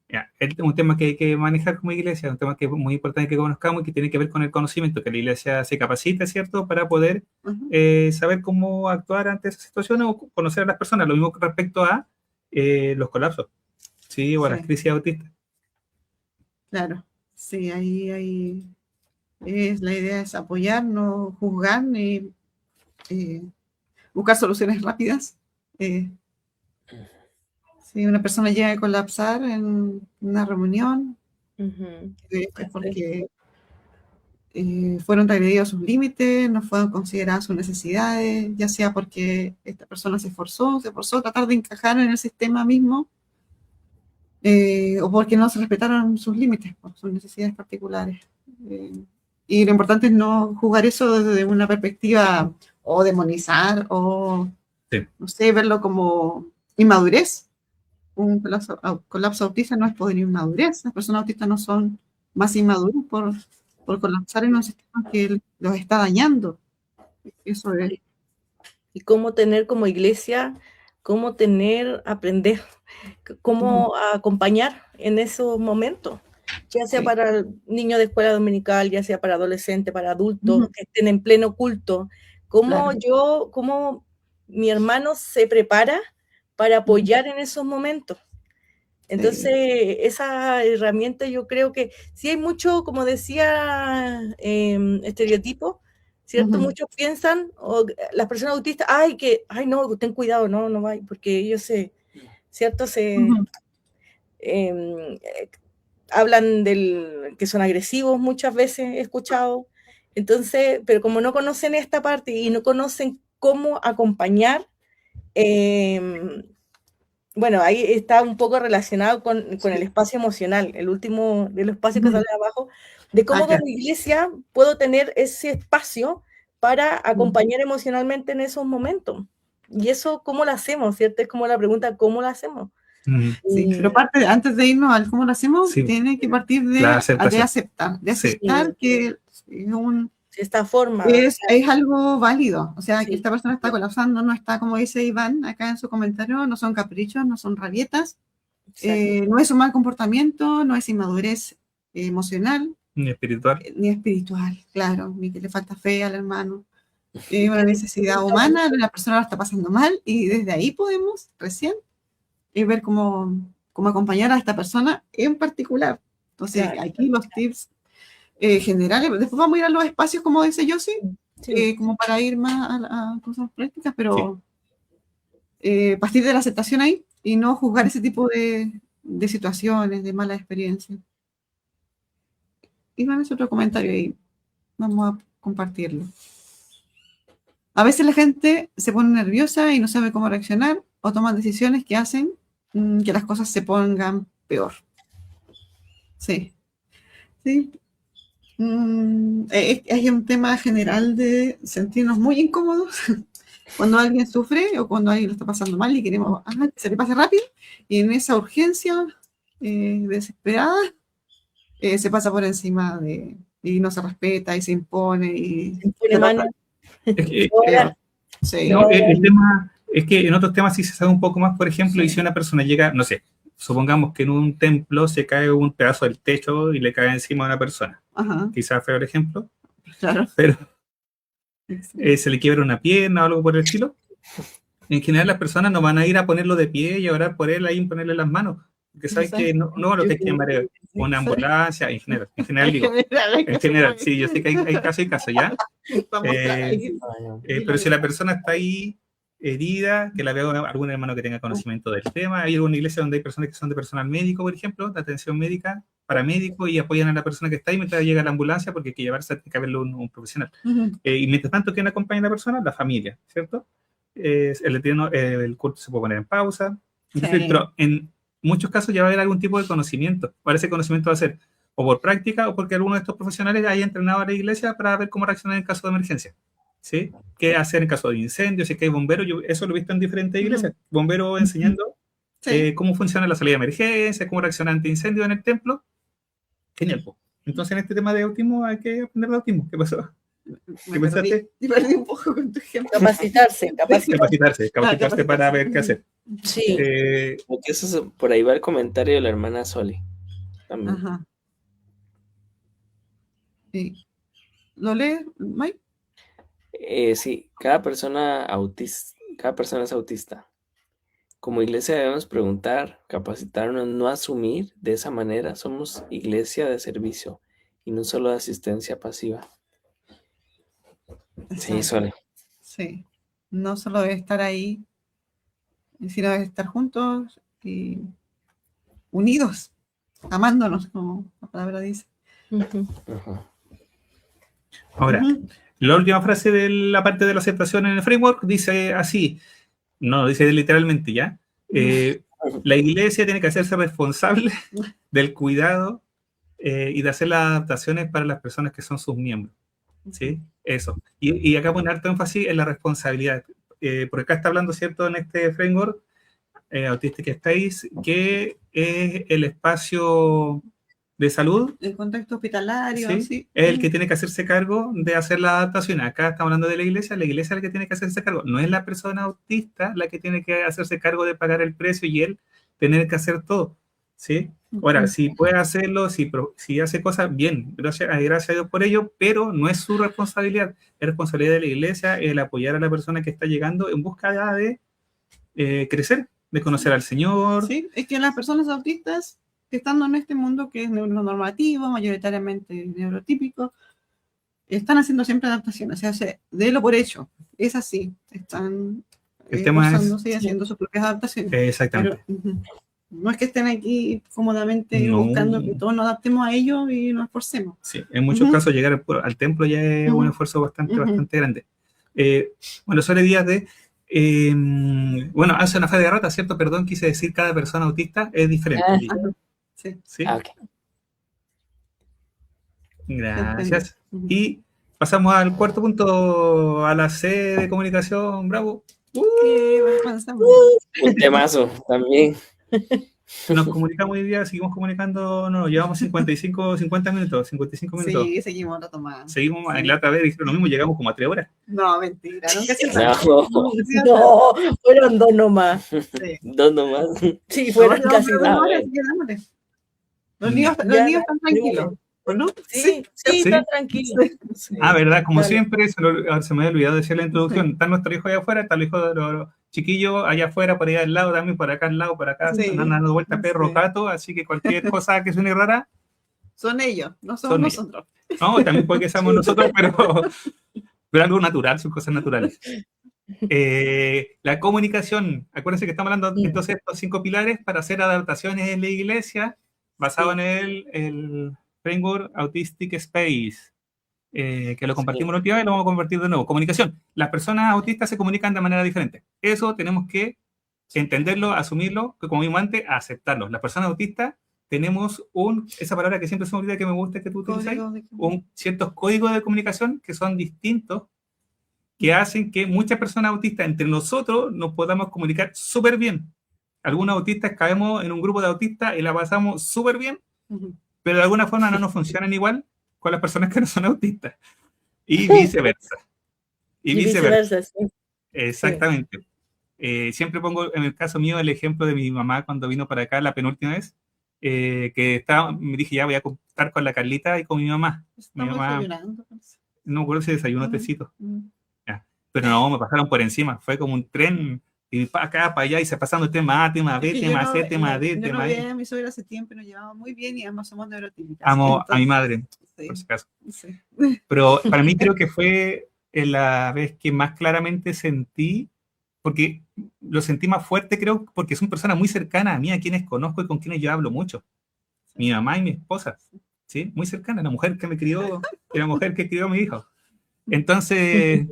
un tema que hay que manejar como iglesia, un tema que es muy importante que conozcamos y que tiene que ver con el conocimiento, que la iglesia se capacite, ¿cierto?, para poder saber cómo actuar ante esas situaciones o conocer a las personas. Lo mismo respecto a los colapsos, ¿sí? O a las crisis autistas. Claro, sí, ahí la idea es apoyar, no juzgar, ni buscar soluciones rápidas. Si una persona llega a colapsar en una reunión, es porque fueron transgredidos sus límites, no fueron consideradas sus necesidades, ya sea porque esta persona se esforzó a tratar de encajar en el sistema mismo, o porque no se respetaron sus límites, por sus necesidades particulares. Y lo importante es no juzgar eso desde una perspectiva o demonizar o, no sé, verlo como inmadurez. Un colapso autista no es poder inmadurez. Las personas autistas no son más inmaduras por colapsar en un sistema que los está dañando. Eso es. Y cómo tener como iglesia, aprender, cómo acompañar en esos momentos, ya sea para niños de escuela dominical, ya sea para adolescentes, para adultos que estén en pleno culto. Cómo mi hermano se prepara para apoyar en esos momentos. Entonces, esa herramienta yo creo que sí hay mucho, como decía, estereotipo, ¿cierto? Muchos piensan, o las personas autistas, no, ten cuidado, no vaya, porque ellos ¿cierto? Hablan que son agresivos muchas veces, he escuchado. Entonces, pero como no conocen esta parte y no conocen cómo acompañar, bueno, ahí está un poco relacionado con el espacio emocional, el último de los espacios que sale abajo, de cómo como iglesia puedo tener ese espacio para acompañar emocionalmente en esos momentos. Y eso, ¿cómo lo hacemos? ¿Cierto? Es como la pregunta, ¿cómo lo hacemos? Sí, pero antes de irnos al cómo lo hacemos, tiene que partir de aceptar que esta forma es algo válido, o sea, que esta persona está colapsando, no está, como dice Iván acá en su comentario, no son caprichos, no son rabietas, no es un mal comportamiento, no es inmadurez emocional, ni espiritual, claro, ni que le falta fe al hermano, es una necesidad humana, la persona lo está pasando mal y desde ahí podemos recién ver cómo acompañar a esta persona en particular. Entonces, aquí los tips generales, después vamos a ir a los espacios, como dice Yossi, Sí. como para ir más a cosas prácticas, pero partir de la aceptación ahí y no juzgar ese tipo de situaciones, de malas experiencias. Iván es otro comentario ahí, vamos a compartirlo. A veces la gente se pone nerviosa y no sabe cómo reaccionar o toman decisiones que hacen que las cosas se pongan peor. Sí, sí. Hay un tema general de sentirnos muy incómodos cuando alguien sufre o cuando alguien lo está pasando mal y queremos que se le pase rápido, y en esa urgencia desesperada se pasa por encima y no se respeta y se impone y Se pone mano. Es que, peor. Sí. no, el tema es que en otros temas sí se sabe un poco más, por ejemplo, y si una persona llega, no sé, supongamos que en un templo se cae un pedazo del techo y le cae encima a una persona. Ajá, Quizás fue el ejemplo, claro. pero Sí. se le quiebra una pierna o algo por el estilo. En general las personas no van a ir a ponerlo de pie y a orar por él ahí y ponerle las manos, porque saben que no lo que hay que llamar es una ambulancia, en general digo, en general, sí, yo sé que hay casos y casos, ¿ya? Pero si la persona está ahí herida, que la vea algún hermano que tenga conocimiento del tema, hay alguna iglesia donde hay personas que son de personal médico, por ejemplo, de atención médica, paramédico, y apoyan a la persona que está ahí mientras llega la ambulancia, porque hay que llevarse, hay que verlo un profesional. Y mientras tanto, ¿quién acompaña a la persona? La familia, ¿cierto? El culto se puede poner en pausa. Entonces, pero en muchos casos ya va a haber algún tipo de conocimiento. Ahora ese conocimiento va a ser o por práctica o porque alguno de estos profesionales haya entrenado a la iglesia para ver cómo reaccionar en caso de emergencia. ¿Sí? ¿Qué hacer en caso de incendio? Si es que hay bomberos, yo eso lo he visto en diferentes iglesias. Bomberos enseñando cómo funciona la salida de emergencia, cómo reaccionar ante incendios en el templo. Genial. Entonces, en este tema de autismo hay que aprender de autismo. ¿Qué pasó? ¿Qué pensaste? Me perdí un poco con tu ejemplo. Capacitarse para ver qué hacer. Sí. Porque eso por ahí va el comentario de la hermana Soli. También. Ajá. Sí. ¿Lo lees, Mike? Sí, cada persona es autista. Como iglesia debemos preguntar, capacitarnos, no asumir de esa manera. Somos iglesia de servicio y no solo de asistencia pasiva. Sí, Sole. Sí. No solo debe estar ahí, sino debe estar juntos y unidos, amándonos, como la palabra dice. Ahora, la última frase de la parte de la aceptación en el framework dice así, no, dice literalmente ya, la iglesia tiene que hacerse responsable del cuidado y de hacer las adaptaciones para las personas que son sus miembros. ¿Sí? Eso. Y acá pone harto énfasis en la responsabilidad. Porque acá está hablando, ¿cierto?, en este framework Autistic Space, que es el espacio de salud. El contexto hospitalario, ¿sí? Es el que tiene que hacerse cargo de hacer la adaptación. Acá estamos hablando de la iglesia es la que tiene que hacerse cargo. No es la persona autista la que tiene que hacerse cargo de pagar el precio y él tener que hacer todo. ¿Sí? Ahora, si puede hacerlo, si hace cosas, bien, gracias a Dios por ello, pero no es su responsabilidad. Es responsabilidad de la iglesia el apoyar a la persona que está llegando en busca de crecer, de conocer al Señor. Sí, es que las personas autistas, estando en este mundo que es neuronormativo, mayoritariamente neurotípico, están haciendo siempre adaptaciones, o sea, délo por hecho, es así, están esforzándose y haciendo sus propias adaptaciones. Exactamente. Pero, no es que estén aquí cómodamente buscando que todos nos adaptemos a ellos y nos esforcemos. Sí, en muchos casos llegar al templo ya es un esfuerzo bastante grande. Bueno, Sole Díaz hace una fe de derrota, ¿cierto? Perdón, quise decir cada persona autista es diferente. Sí. ¿Sí? Okay. Gracias. Y pasamos al cuarto punto, a la C de comunicación. ¡Bravo! Un temazo también. Nos comunicamos hoy día, seguimos comunicando, no, llevamos 55 minutos. Sí, seguimos retomando. Seguimos, en la otra vez dijeron lo mismo, llegamos como a 3 horas. No, mentira, nunca se No, fueron 2 nomás. Sí. 2 nomás. Sí, fueron casi 2. Los niños están tranquilos, ¿no? Sí, están tranquilos. Sí. ¿Verdad? Como siempre, se me había olvidado decir la introducción. Está nuestro hijo allá afuera, está el hijo de los chiquillos allá afuera, por allá al lado también, por acá al lado, por acá, están dando vuelta perro, gato, así que cualquier cosa que suene rara. Son ellos, no somos nosotros. No, también puede que seamos nosotros, pero algo natural, son cosas naturales. La comunicación, acuérdense que estamos hablando entonces de estos 5 pilares para hacer adaptaciones en la iglesia basado en el framework Autistic Space, que lo compartimos la última vez y lo vamos a compartir de nuevo. Comunicación. Las personas autistas se comunican de manera diferente. Eso tenemos que entenderlo, asumirlo, que como mismo antes, aceptarlo. Las personas autistas tenemos esa palabra que siempre se me olvida que me gusta que tú utilices, ciertos códigos de comunicación que son distintos, que hacen que muchas personas autistas entre nosotros nos podamos comunicar súper bien. Algunos autistas caemos en un grupo de autistas y la pasamos súper bien, pero de alguna forma no nos funcionan igual con las personas que no son autistas. Y viceversa. Y viceversa, sí. Exactamente. Siempre pongo en el caso mío el ejemplo de mi mamá cuando vino para acá la penúltima vez, me dije ya voy a contar con la Carlita y con mi mamá. Mi mamá no me acuerdo si desayuno tecito. Pero no, me pasaron por encima, fue como un tren, y para acá, para allá, y se pasando tema A, tema B, tema C, tema D, tema E. Yo no vi a mi suegra hace tiempo, nos llevamos muy bien y ambos somos neurotípicas. Amo a mi madre, por si acaso. Sí. Pero para mí creo que fue la vez que más claramente sentí, porque lo sentí más fuerte, creo, porque son personas muy cercanas a mí, a quienes conozco y con quienes yo hablo mucho. Mi mamá y mi esposa, ¿sí? Muy cercana, la mujer que me crió, la mujer que crió a mi hijo. Entonces...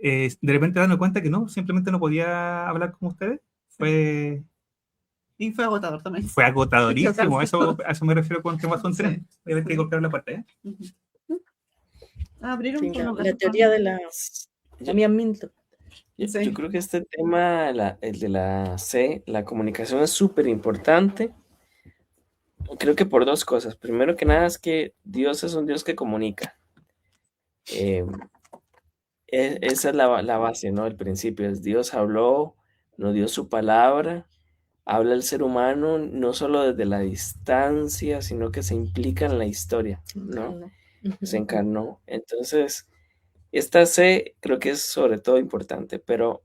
de repente darme cuenta que no, simplemente no podía hablar con ustedes. Y fue agotador también. Fue agotadorísimo, a eso me refiero con que más son tren. Voy a ver que golpear la puerta, ¿eh? Abrir la teoría de la Mia Minto. Yo creo que este tema, el de la C, la comunicación es súper importante. Creo que por 2 cosas. Primero que nada es que Dios es un Dios que comunica. Esa es la base, ¿no? El principio es Dios habló, nos dio su palabra, habla el ser humano no solo desde la distancia, sino que se implica en la historia, ¿no? Se encarnó. Entonces, esta C creo que es sobre todo importante, pero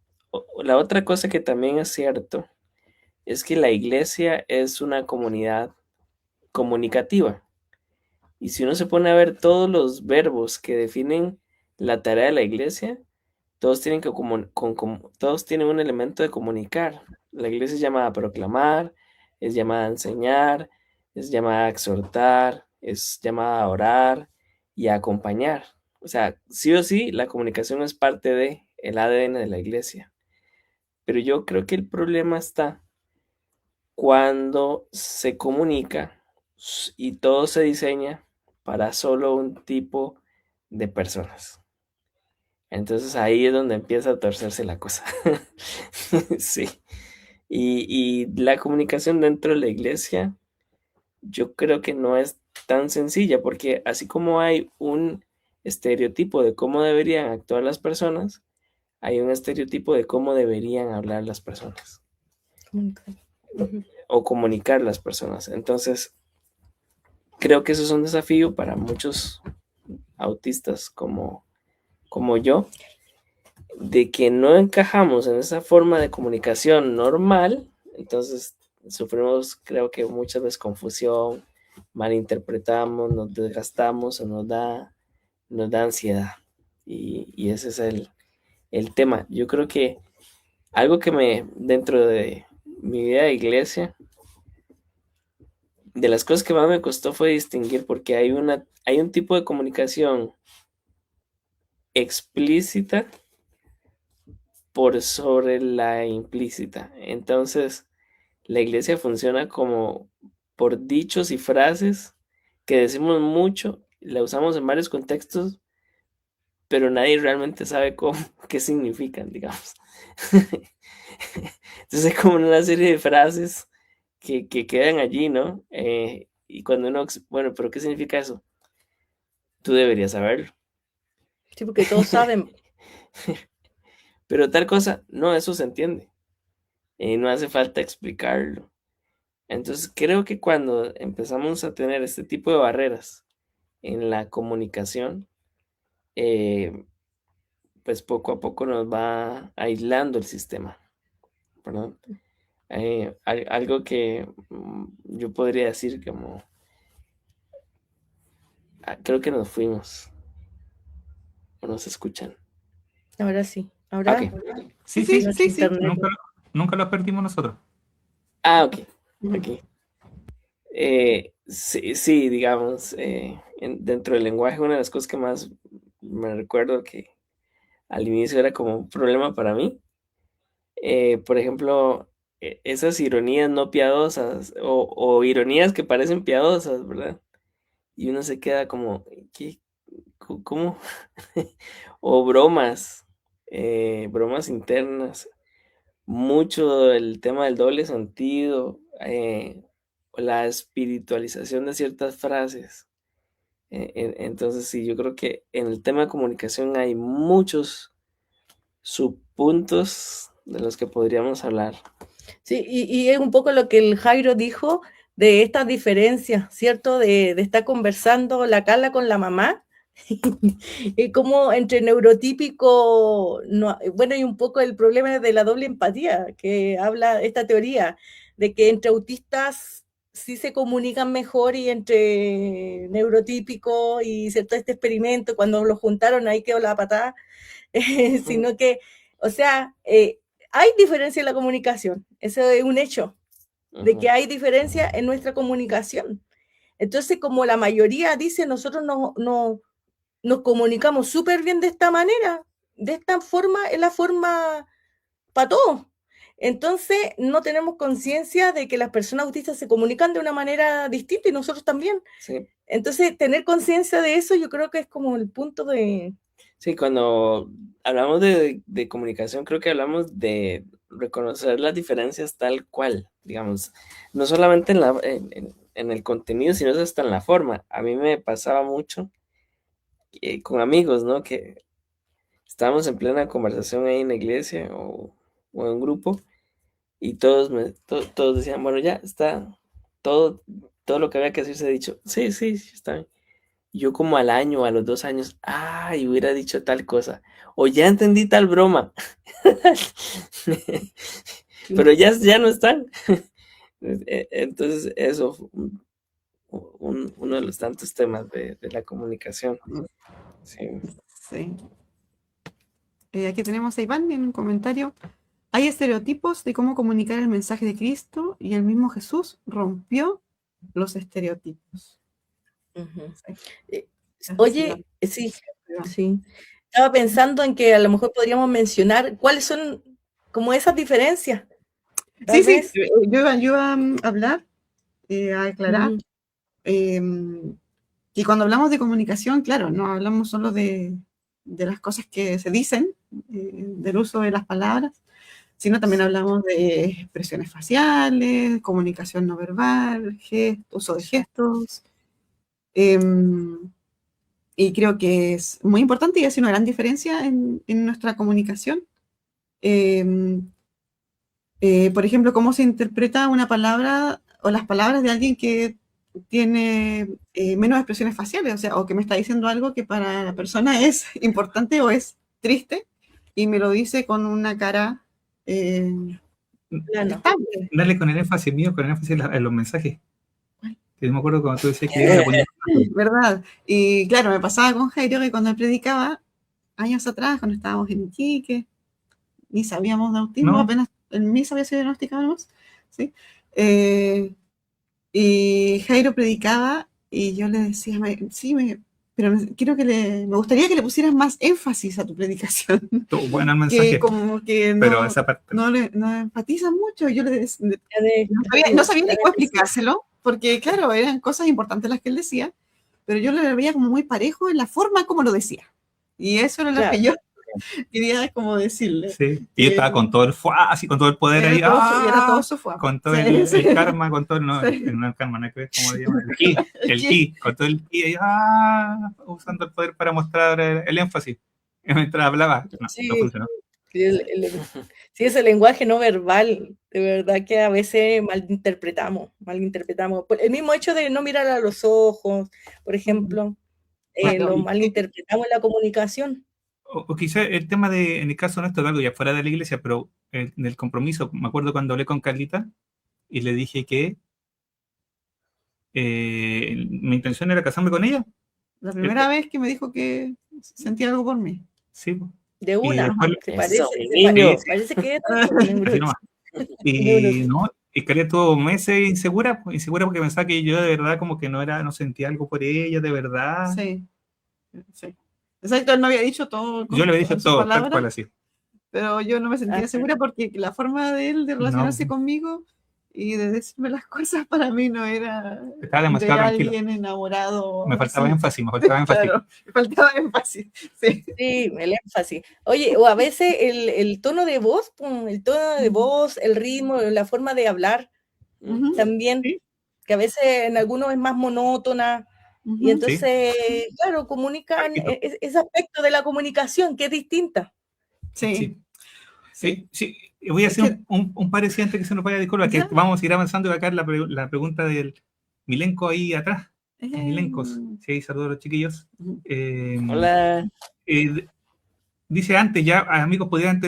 la otra cosa que también es cierto es que la iglesia es una comunidad comunicativa. Y si uno se pone a ver todos los verbos que definen la tarea de la iglesia, todos tienen todos tienen un elemento de comunicar. La iglesia es llamada a proclamar, es llamada a enseñar, es llamada a exhortar, es llamada a orar y a acompañar. O sea, sí o sí, la comunicación es parte del ADN de la iglesia. Pero yo creo que el problema está cuando se comunica y todo se diseña para solo un tipo de personas. Entonces ahí es donde empieza a torcerse la cosa. Sí. Y la comunicación dentro de la iglesia, yo creo que no es tan sencilla, porque así como hay un estereotipo de cómo deberían actuar las personas, hay un estereotipo de cómo deberían hablar las personas. O comunicar las personas. Entonces, creo que eso es un desafío para muchos autistas como yo, de que no encajamos en esa forma de comunicación normal, entonces sufrimos, creo que muchas veces confusión, malinterpretamos, nos desgastamos o nos da ansiedad. Y ese es el tema. Yo creo que algo que dentro de mi vida de iglesia, de las cosas que más me costó fue distinguir, porque hay un tipo de comunicación explícita por sobre la implícita. Entonces, la iglesia funciona como por dichos y frases que decimos mucho, la usamos en varios contextos, pero nadie realmente sabe qué significan, digamos. Entonces hay como una serie de frases que quedan allí, ¿no? Y cuando uno, bueno, pero ¿qué significa eso? Tú deberías saberlo. Sí, porque todos saben. Pero tal cosa, no, eso se entiende. No hace falta explicarlo. Entonces creo que cuando empezamos a tener este tipo de barreras en la comunicación, pues poco a poco nos va aislando el sistema, ¿verdad? Algo que yo podría decir como, creo que nos fuimos. ¿O no se escuchan? Ahora sí. Ahora Ok. Sí, Sí, sí, sí, sí. internet. nunca los perdimos nosotros. Ok. Ok. Sí, digamos, dentro del lenguaje, una de las cosas que más me recuerdo que al inicio era como un problema para mí, por ejemplo, esas ironías no piadosas o ironías que parecen piadosas, ¿verdad? Y uno se queda como, ¿qué? ¿Cómo? O bromas, bromas internas, mucho el tema del doble sentido, o la espiritualización de ciertas frases. Entonces, sí, yo creo que en el tema de comunicación hay muchos subpuntos de los que podríamos hablar. Sí, y es un poco lo que el Jairo dijo de estas diferencias, ¿cierto? De estar conversando la Carla con la mamá, y como entre neurotípico, bueno, y un poco el problema de la doble empatía, que habla esta teoría, de que entre autistas sí se comunican mejor y entre neurotípicos y cierto este experimento, cuando lo juntaron ahí quedó la patada, sino que, o sea, hay diferencia en la comunicación, eso es un hecho, de que hay diferencia en nuestra comunicación. Entonces, como la mayoría dice, nosotros nos comunicamos súper bien de esta manera, de esta forma, es la forma para todos. Entonces, no tenemos conciencia de que las personas autistas se comunican de una manera distinta y nosotros también. Sí, Entonces, tener conciencia de eso yo creo que es como el punto de... sí, cuando hablamos de comunicación, creo que hablamos de reconocer las diferencias tal cual, digamos, no solamente en el contenido, sino hasta en la forma. A mí me pasaba mucho con amigos, ¿no? Que estábamos en plena conversación ahí en la iglesia o en un grupo y todos decían, bueno, ya está, todo, todo lo que había que decir se ha dicho. Sí, sí, sí, está bien. Y yo como al año, a los 2 años, ay, hubiera dicho tal cosa. O ya entendí tal broma. Pero ya no están. Entonces, eso fue uno de los tantos temas de la comunicación. Sí. Sí. Aquí tenemos a Iván en un comentario. Hay estereotipos de cómo comunicar el mensaje de Cristo y el mismo Jesús rompió los estereotipos. Uh-huh. Sí. Oye, sí, sí. Estaba pensando en que a lo mejor podríamos mencionar cuáles son como esas diferencias. Tal Sí, vez. yo iba a hablar, a aclarar, que cuando hablamos de comunicación, claro, no hablamos solo de las cosas que se dicen, del uso de las palabras, sino también hablamos de expresiones faciales, comunicación no verbal, uso de gestos. Y creo que es muy importante y hace una gran diferencia en nuestra comunicación. Por ejemplo, cómo se interpreta una palabra o las palabras de alguien que tiene menos expresiones faciales, o sea, o que me está diciendo algo que para la persona es importante o es triste y me lo dice con una cara estable. Dale con el énfasis mío, con el énfasis en los mensajes. Que me acuerdo cuando tú decías que le ponía... ¿Verdad? Y claro, me pasaba con Jairo que cuando él predicaba, años atrás, cuando estábamos en Iquique, ni sabíamos de autismo, ¿No? apenas en mí sabía ser diagnosticábamos, ¿sí? Y Jairo predicaba y yo le decía, sí, pero me gustaría que le pusieras más énfasis a tu predicación, Bueno el que mensaje, como que pero esa parte... no enfatiza mucho. Yo le decía, De- no sabía ni cómo explicárselo, porque claro, eran cosas importantes las que él decía, pero yo lo veía como muy parejo en la forma como lo decía. Y eso era lo que Claro. yo quería como decirle. Sí, y estaba con todo el fuá, así con todo el poder ahí, Era todo su fuego. con todo Sí, el sí. karma, con todo el, no, Sí. no el karma, no hay que ver cómo le llaman, el ki, con todo el ki ahí, usando el poder para mostrar el énfasis. Y mientras hablaba, no Sí, funcionó. sí, ese lenguaje no verbal, de verdad que a veces malinterpretamos. El mismo hecho de no mirar a los ojos, por ejemplo, Claro. lo malinterpretamos en la comunicación. O quizá el tema de, en el caso nuestro, de algo ya fuera de la iglesia, pero del compromiso, me acuerdo cuando hablé con Carlita y le dije que mi intención era casarme con ella. La primera vez que me dijo que Sentí algo por mí. Sí, po. De Y una, después, se Eso, parece, mi niño. parece que es así nomás. Y no, y Caleta estuvo meses insegura, pues, insegura porque pensaba que yo de verdad como que no sentía algo por ella, de verdad. Sí. Sí. Exacto, él me había dicho todo Yo le había dicho con sus todo, tal cual palabras, así. pero yo no me sentía Ajá. segura porque la forma de él de relacionarse No, conmigo y de decirme las cosas para mí no era estaba de demasiado tranquilo. alguien enamorado. Me faltaba así. énfasis, me faltaba énfasis. Claro, me faltaba énfasis. Sí. Sí, el énfasis. Oye, o a veces el tono de voz, el ritmo, la forma de hablar Ujú, también, Sí, que a veces en algunos es más monótona, y ujú. sí. entonces, claro, comunican Parquito. ese aspecto de la comunicación que es distinta. Sí, Sí. sí. Sí, voy a Es hacer que, un paréntesis antes que se nos vaya, disculpa, que ¿ya? vamos a ir avanzando y va a caer la pregunta del Milenko ahí atrás. Los Eh, Milencos. Sí, saludos a los chiquillos. ujú. Eh, Hola. Dice antes ya, amigos, podrían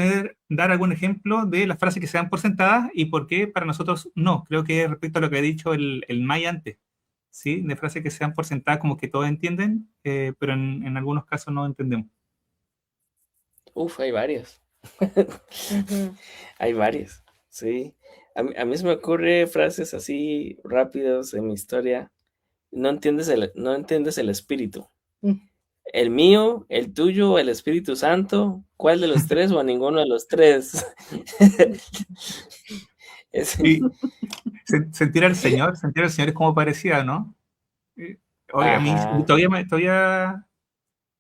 dar algún ejemplo de las frases que se dan por sentadas y por qué para nosotros no. Creo que respecto a lo que ha dicho el May antes, ¿sí? De frases que se dan por sentadas como que todos entienden, pero en algunos casos no entendemos. Uf, hay varios. Ujú. Hay varios, sí. A mí se me ocurre frases así rápidos en mi historia. No entiendes el espíritu. Mm. ¿El mío, el tuyo, el Espíritu Santo? ¿Cuál de los tres o a ninguno de los tres? Es- Y sentir al Señor es como parecía, ¿no? Eh, Oye, a mí Ajá. todavía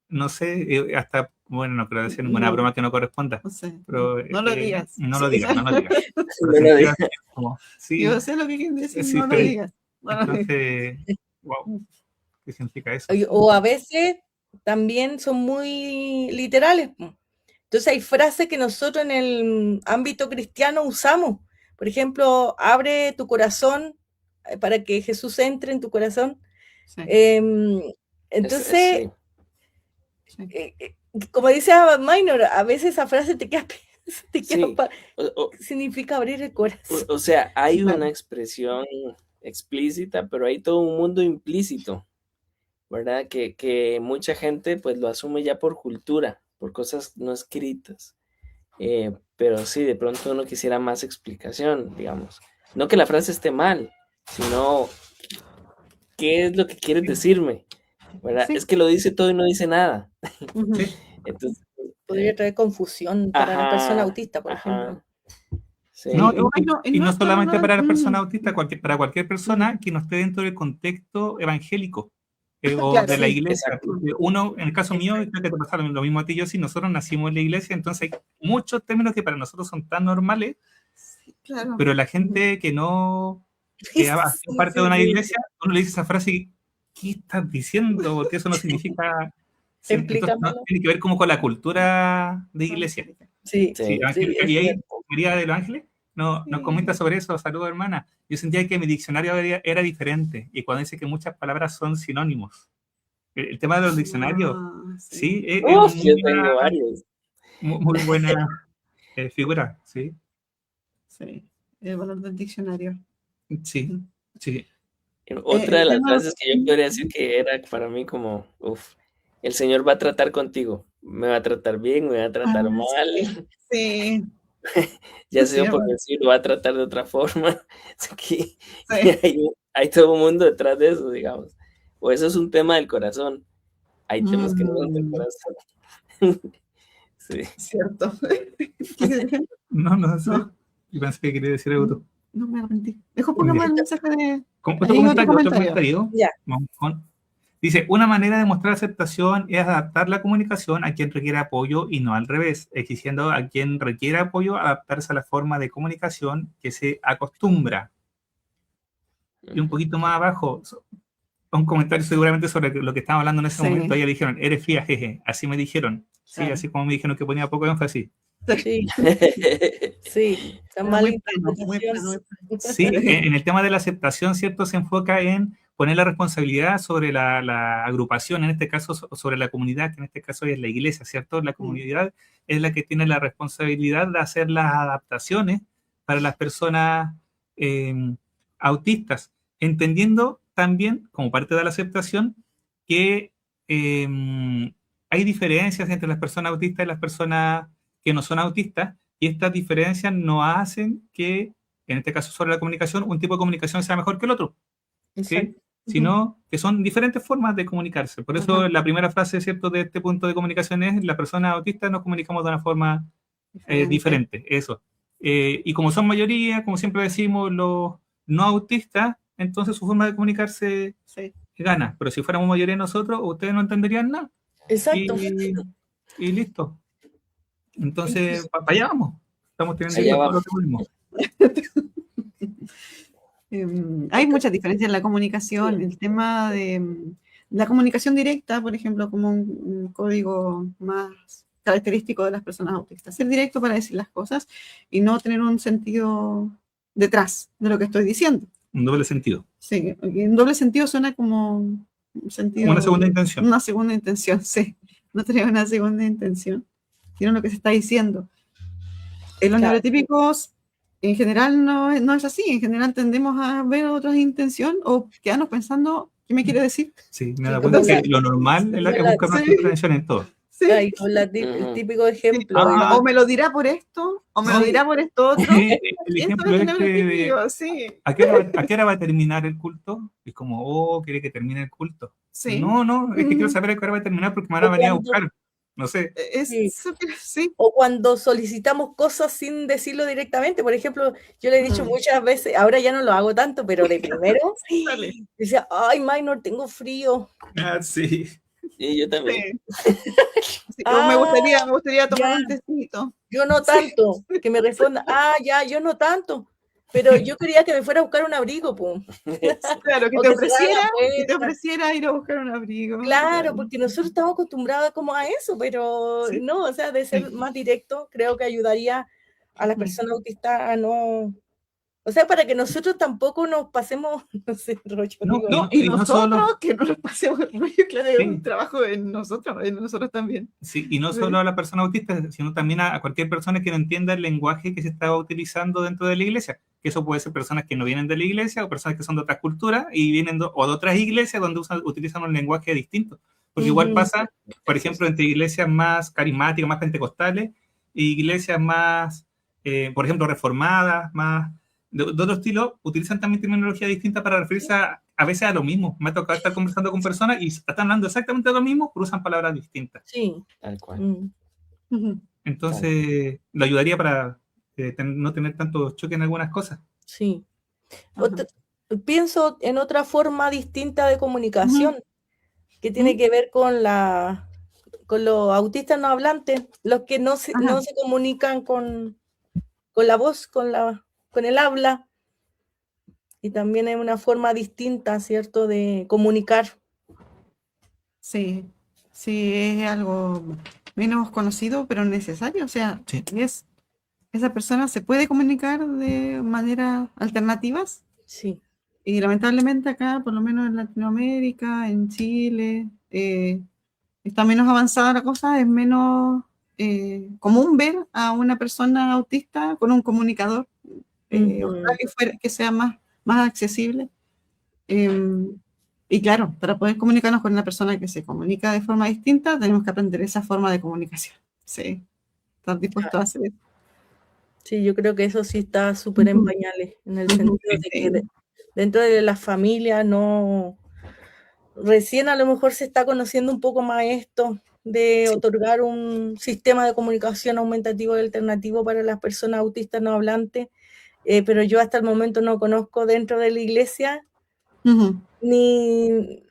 no sé, hasta, bueno, no creo decir ninguna No, broma que no corresponda, no sé. pero No lo digas. no Sí. lo digas, no lo digas. Pero No lo sentir digo. al Señor como, sí, Yo sé lo que quieres decir, sí, no lo estoy. digas. No lo digas. Entonces, wow, ¿qué significa eso? Oye, o a veces también son muy literales, po. Entonces hay frases que nosotros en el ámbito cristiano usamos. Por ejemplo, abre tu corazón para que Jesús entre en tu corazón. Sí, Em, entonces, Sí, sí. eh, eh, como dice Minor, a veces esa frase te queda, te queda sí. O, o- significa abrir el corazón. o sea, hay Claro. una expresión explícita, pero hay todo un mundo implícito, ¿verdad? Que mucha gente pues lo asume ya por cultura, por cosas no escritas. Pero sí, de pronto uno quisiera más explicación, digamos. No que la frase esté mal, sino qué es lo que quieres decirme, ¿verdad? Sí. Es que lo dice todo y no dice nada. Ujú. Sí, Entonces, Podría traer confusión para la persona ajá, autista, por ejemplo. ajá, sí, no, Sí, bueno, y no solamente para las personas mm, autistas, para cualquier persona que no esté dentro del contexto evangélico o claro, de la Sí, iglesia. exacto, Porque uno, en el caso mío, creo exacto. que te pasa lo mismo a ti, yo, si nosotros nacimos en la iglesia, entonces hay muchos términos que para nosotros son tan normales, claro. pero la gente que no ha sido Sí, parte de sí, una sí. iglesia, uno le dice esa frase y ¿qué estás diciendo? Porque eso no significa. Sí, entonces no, Explícamelo. tiene que ver como con la cultura de iglesia. Sí, Sí, sí, sí, evangélica. es Y ahí, cierto. María de los Ángeles nos comenta Sí. sobre eso. Saludos, hermana. Yo sentía que mi diccionario era diferente. Y cuando dice que muchas palabras son sinónimos. El tema de los diccionarios, Ah, sí. sí, es uf, yo tengo varios, muy buena figura. Sí, Sí, el valor del diccionario. sí, Ujú. sí. otra de El las tema. frases que yo podría decir que era para mí como, uf, el Señor va a tratar contigo, me va a tratar bien, me va a Ah, tratar sí, mal, sí, ya sí, sea es por verdad. decir, lo va a tratar de otra forma. Es que Sí, hay todo un mundo detrás de eso, digamos. O eso es un tema del corazón. Hay temas que no son del mm, corazón. Sí. cierto. ¿Qué? No sé. No, Yo pensé que quería decir algo no, tú. no me arrepentí. Mejor pongamos Ya. el mensaje de. Otro Ahí otro comentario, otro comentario. comentario. Ya. Vamos con. Dice, una manera de mostrar aceptación es adaptar la comunicación a quien requiere apoyo y no al revés, exigiendo a quien requiere apoyo adaptarse a la forma de comunicación que se acostumbra. Y un Ujú. poquito más abajo, un comentario seguramente sobre lo que estaba hablando en ese momento. Sí, Ella dijeron, eres fría, jeje. Así me dijeron. Sí, claro. así como me dijeron que ponía poco énfasis. Sí, Sí, sí. Esa era mala muy plano, muy interpretación. plano, muy Sí, plano. en el tema de la aceptación, ¿cierto? Se enfoca en poner la responsabilidad sobre la agrupación, en este caso sobre la comunidad, que en este caso es la iglesia, ¿cierto? La Mm, comunidad es la que tiene la responsabilidad de hacer las adaptaciones para las personas eh, autistas, entendiendo también, como parte de la aceptación, que hay diferencias entre las personas autistas y las personas que no son autistas, y estas diferencias no hacen que, en este caso sobre la comunicación, un tipo de comunicación sea mejor que el otro, ¿sí? Exacto. Sino que son diferentes formas de comunicarse. Por eso la primera frase, ¿cierto?, de este punto de comunicación es: las personas autistas nos comunicamos de una forma diferente, eso. Y como son mayoría, como siempre decimos, los no autistas, entonces su forma de comunicarse Sí. gana. Pero si fuéramos mayoría nosotros, ustedes no entenderían nada. Exacto. Y listo. Entonces, para allá vamos. Estamos teniendo Allá todo vamos. lo que pudimos. Hay muchas diferencias en la comunicación. El tema de la comunicación directa, por ejemplo, como un código más característico de las personas autistas. Ser directo para decir las cosas y no tener un sentido detrás de lo que estoy diciendo. Un doble sentido. Sí, en doble sentido suena como un sentido... Como una segunda intención. Una segunda intención, sí. No tener una segunda intención, sino lo que se está diciendo. En los Claro. neurotípicos, en general, no es así. En general tendemos a ver otras intenciones o quedarnos pensando, ¿qué me quiere decir? Sí, me da Sí, cuenta entonces- que lo normal es buscar una Sí. intención en todo. Sí. Ahí con el típico ejemplo. Ah. O me lo dirá por esto, o me lo Sí. dirá por esto otro. El Y esto ejemplo es este de neurotípico, sí. ¿a qué hora va a terminar el culto? Es como, oh, quiere que termine el culto. Sí. No, es que quiero saber a qué hora va a terminar porque me van a O venir a cuando- buscar. No sé. Sí. Sí. O cuando solicitamos cosas sin decirlo directamente. Por ejemplo, yo le he dicho muchas veces, ahora ya no lo hago tanto, pero de primero, Dale. decía, ay, Minor, tengo frío. Ah, sí. Y yo también. Sí. Sí, o me gustaría tomar ya. un tecito. Yo no tanto. Que me responda, ya, yo no tanto. Pero yo quería que me fuera a buscar un abrigo, pum. Claro, que O te que cerrara la puerta. ofreciera ir a buscar un abrigo. Claro, porque nosotros estamos acostumbrados como a eso, pero Sí. no, o sea, de ser más directo, creo que ayudaría a las personas autistas a no, o sea, para que nosotros tampoco nos pasemos, no sé, rollo. No, digo, Y no nosotros, solo- que no nos pasemos el rollo, claro, es Sí. un trabajo en nosotros también. Sí, y no Sí. solo a las personas autistas, sino también a cualquier persona que no entienda el lenguaje que se está utilizando dentro de la iglesia. Que eso puede ser personas que no vienen de la iglesia o personas que son de otras culturas y vienen o de otras iglesias donde utilizan un lenguaje distinto. Porque igual pasa, por ejemplo, entre iglesias más carismáticas, más pentecostales, e iglesias más, por ejemplo, reformadas, más de otro estilo, utilizan también terminología distinta para referirse a veces a lo mismo. Me ha tocado estar conversando con personas y están hablando exactamente de lo mismo, pero usan palabras distintas. Sí. Tal cual. Entonces, lo ayudaría para no tener tanto choque en algunas cosas. Sí. Pienso en otra forma distinta de comunicación que tiene que ver con los autistas no hablantes, los que no se comunican con la voz, con el habla. Y también es una forma distinta, ¿cierto?, de comunicar. Sí, es algo menos conocido, pero necesario. O sea, Sí. esa persona se puede comunicar de maneras alternativas. Sí. Y lamentablemente acá, por lo menos en Latinoamérica, en Chile, está menos avanzada la cosa, es menos común ver a una persona autista con un comunicador, ojalá que sea más accesible. Y claro, para poder comunicarnos con una persona que se comunica de forma distinta, tenemos que aprender esa forma de comunicación. Sí, estar dispuesto a hacer eso. Sí, yo creo que eso sí está súper en pañales, en el sentido de que dentro de las familias no... Recién a lo mejor se está conociendo un poco más esto de otorgar un sistema de comunicación aumentativo y alternativo para las personas autistas no hablantes, pero yo hasta el momento no conozco dentro de la iglesia ni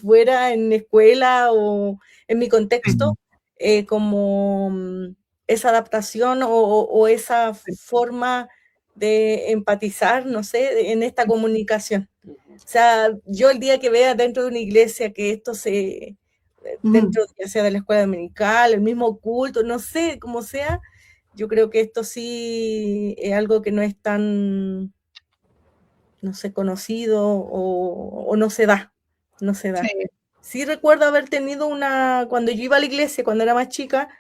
fuera en escuela o en mi contexto como esa adaptación o esa forma de empatizar, no sé, en esta comunicación. O sea, yo el día que vea dentro de una iglesia que esto se, dentro ya sea de la escuela dominical, el mismo culto, no sé, como sea, yo creo que esto sí es algo que no es tan, no sé, conocido o no se da, no se da. Sí recuerdo haber tenido cuando yo iba a la iglesia, cuando era más chica,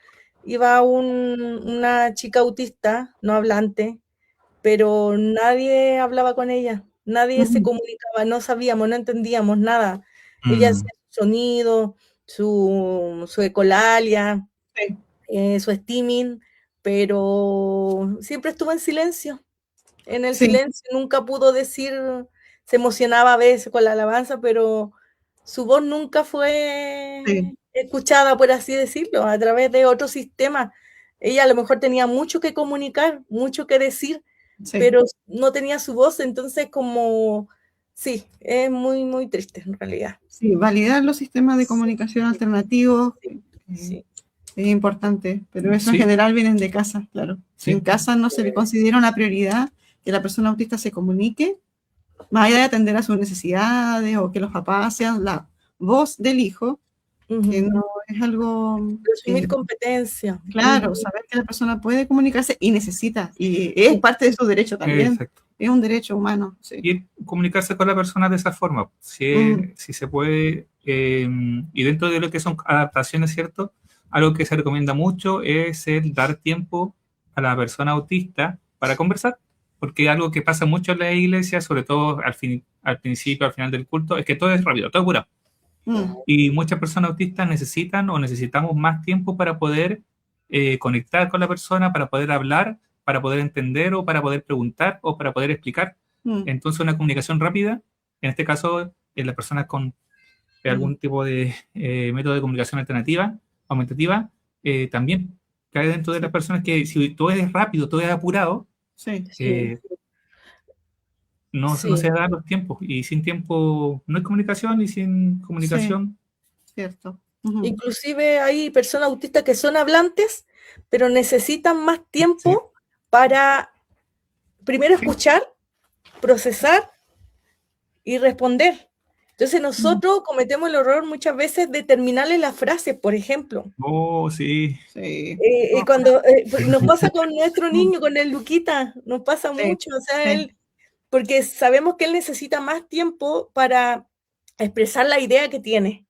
iba una chica autista, no hablante, pero nadie hablaba con ella. Nadie se comunicaba, no sabíamos, no entendíamos nada. Ella hacía sonido, su ecolalia, Sí. su steaming, pero siempre estuvo en silencio. En el Sí. silencio nunca pudo decir, se emocionaba a veces con la alabanza, pero su voz nunca fue Sí. escuchada, por así decirlo, a través de otro sistema. Ella a lo mejor tenía mucho que comunicar, mucho que decir, Sí. pero no tenía su voz, entonces como, sí, es muy, muy triste en realidad. Sí, validar los sistemas de comunicación alternativos Sí. es importante, pero eso en Sí. general vienen de casa, claro. Sí. En casa no se le considera una prioridad que la persona autista se comunique, más allá de atender a sus necesidades o que los papás sean la voz del hijo, que no es algo... Presumir competencia. Claro, saber que la persona puede comunicarse y necesita, y es parte de su derecho también. Exacto. Es un derecho humano. Sí. Y comunicarse con la persona de esa forma, si se puede, y dentro de lo que son adaptaciones, ¿cierto? Algo que se recomienda mucho es el dar tiempo a la persona autista para conversar, porque algo que pasa mucho en la iglesia, sobre todo al principio, al final del culto, es que todo es rápido, todo es apurado. Y muchas personas autistas necesitamos más tiempo para poder conectar con la persona, para poder hablar, para poder entender o para poder preguntar o para poder explicar. Entonces una comunicación rápida, en este caso en las personas con algún tipo de método de comunicación aumentativa, también cae dentro de las personas que si todo es rápido, todo es apurado, no se dan los tiempos, y sin tiempo no hay comunicación, y sin comunicación... Cierto. Inclusive hay personas autistas que son hablantes, pero necesitan más tiempo para primero escuchar, procesar y responder. Entonces nosotros cometemos el error muchas veces de terminarle las frases, por ejemplo. Oh, sí. Cuando nos pasa con nuestro niño, con el Luquita, nos pasa mucho, o sea, él, porque sabemos que él necesita más tiempo para expresar la idea que tiene.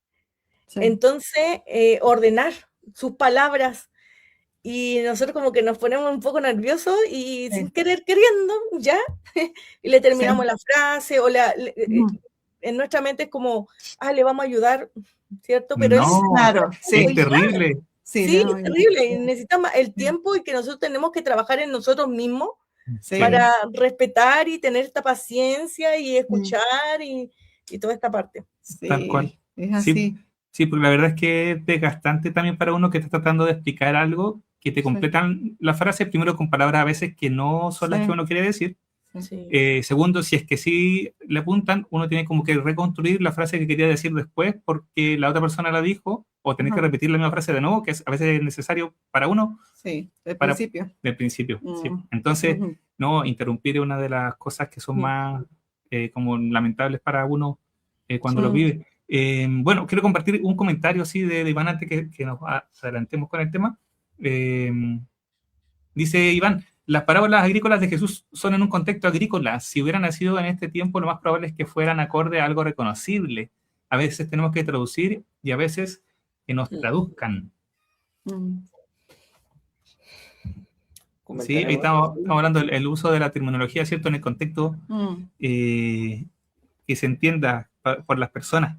Entonces, ordenar sus palabras, y nosotros como que nos ponemos un poco nerviosos y sin querer queriendo, ya, y le terminamos la frase, o en nuestra mente es como, le vamos a ayudar, ¿cierto? Pero no, es terrible. Sí, es terrible, y necesitamos el tiempo, y que nosotros tenemos que trabajar en nosotros mismos para respetar y tener esta paciencia y escuchar y toda esta parte. Tal cual. Es así. Sí, porque la verdad es que es desgastante también para uno que está tratando de explicar algo, que te completan la frase, primero con palabras a veces que no son las que uno quiere decir. Segundo, si es que sí le apuntan, uno tiene como que reconstruir la frase que quería decir después porque la otra persona la dijo, o tener que repetir la misma frase de nuevo, que a veces es necesario para uno. Sí, del principio. Sí. Entonces, no interrumpir es una de las cosas que son más como lamentables para uno cuando lo vive. Bueno, quiero compartir un comentario así de Iván antes que nos adelantemos con el tema. Dice Iván: las parábolas agrícolas de Jesús son en un contexto agrícola. Si hubieran nacido en este tiempo, lo más probable es que fueran acorde a algo reconocible. A veces tenemos que traducir y a veces que nos traduzcan. Sí, ahí estamos hablando del uso de la terminología, ¿cierto? En el contexto que se entienda por las personas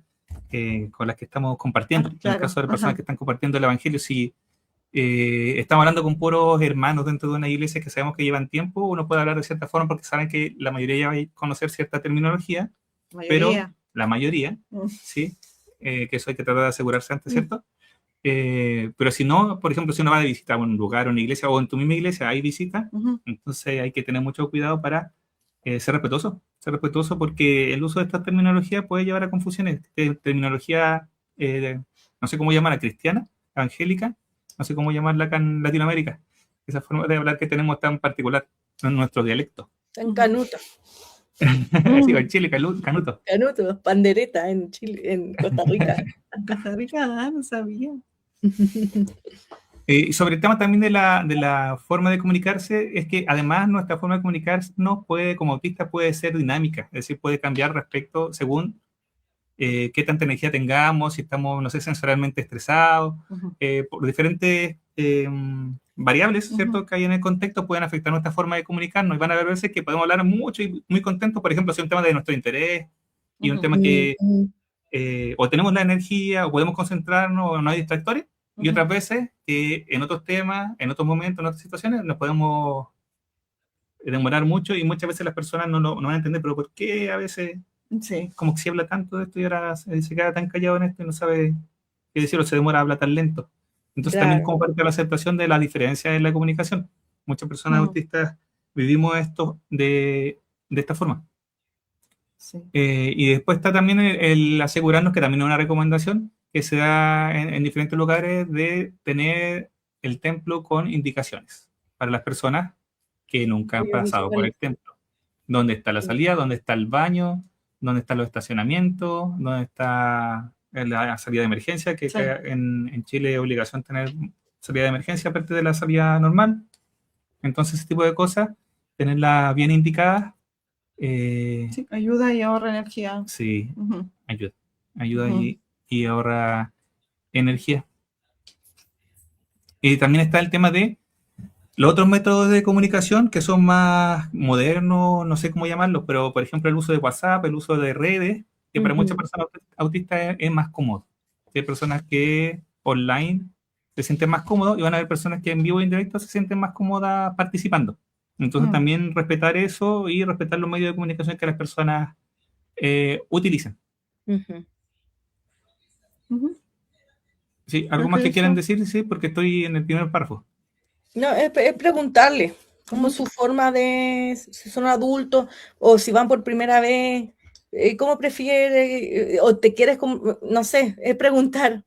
con las que estamos compartiendo. En el caso de las personas que están compartiendo el Evangelio, si estamos hablando con puros hermanos dentro de una iglesia que sabemos que llevan tiempo, uno puede hablar de cierta forma porque saben que la mayoría ya va a conocer cierta terminología, pero la mayoría, ¿sí? Que eso hay que tratar de asegurarse antes, ¿cierto? Pero si no, por ejemplo, si uno va de visita a un lugar, a una iglesia, o en tu misma iglesia hay visita, entonces hay que tener mucho cuidado para ser respetuoso, porque el uso de esta terminología puede llevar a confusiones. Terminología, no sé cómo llamarla, cristiana, evangélica, no sé cómo llamarla acá en Latinoamérica, esa forma de hablar que tenemos tan particular en nuestro dialecto. En canuto. Sí, en Chile, canuto. Canuto, pandereta en Chile, en Costa Rica. En Costa Rica, no sabía. Y sobre el tema también de la forma de comunicarse, es que además nuestra forma de comunicarnos como autistas puede ser dinámica, es decir, puede cambiar respecto según qué tanta energía tengamos, si estamos, no sé, sensorialmente estresados, por diferentes variables, ¿cierto?, que hay en el contexto pueden afectar nuestra forma de comunicarnos, y van a haber veces que podemos hablar mucho y muy contentos, por ejemplo, si es un tema de nuestro interés y un tema que o tenemos la energía, o podemos concentrarnos, o no hay distractores, y otras veces que en otros temas, en otros momentos, en otras situaciones, nos podemos demorar mucho y muchas veces las personas no van a entender, pero ¿por qué a veces Sí. como que se habla tanto de esto y ahora se queda tan callado en esto y no sabe qué decir o se demora a hablar tan lento? Entonces también Claro. como parte de la aceptación de la diferencia en la comunicación. Muchas personas autistas vivimos esto de esta forma. Sí. Y después está también el asegurarnos, que también es una recomendación que se da en diferentes lugares, de tener el templo con indicaciones para las personas que nunca han pasado por el templo. ¿Dónde está la salida? ¿Dónde está el baño? ¿Dónde están los estacionamientos? ¿Dónde está la salida de emergencia? Que Sí. en Chile es obligación tener salida de emergencia aparte de la salida normal. Entonces ese tipo de cosas, tenerlas bien indicadas. Sí, ayuda y ahorra energía. Sí, Ujú. ayuda Ujú. y ahorra energía. Y también está el tema de los otros métodos de comunicación que son más modernos, no sé cómo llamarlos, pero por ejemplo el uso de WhatsApp, el uso de redes, que para muchas personas autistas es más cómodo. Hay personas que online se sienten más cómodos y van a haber personas que en vivo e indirecto se sienten más cómodas participando. Entonces también respetar eso y respetar los medios de comunicación que las personas utilicen. Ujú. Ujú. Sí, ¿algo Creo más que que quieran eso. decir? Sí, porque estoy en el primer párrafo. No, es preguntarle cómo su forma de, si son adultos o si van por primera vez, cómo prefiere, o te quieres, no sé, es preguntar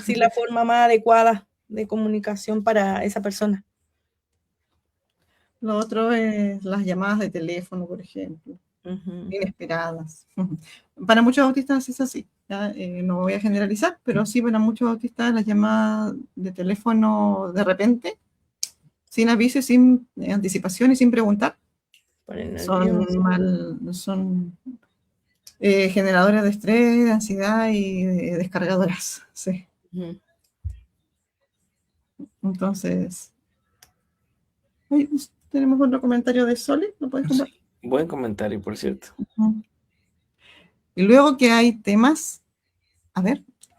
si la forma más adecuada de comunicación para esa persona. Lo otro es las llamadas de teléfono, por ejemplo, inesperadas. Para muchos autistas es así. ¿Ya? No voy a generalizar, pero sí para muchos autistas las llamadas de teléfono de repente, sin aviso, sin anticipación y sin preguntar, son generadores de estrés, de ansiedad y descargadoras. Sí. Entonces, tenemos otro comentario de Sole, ¿lo puedes contar? Sí, buen comentario, por cierto. Y luego que hay temas,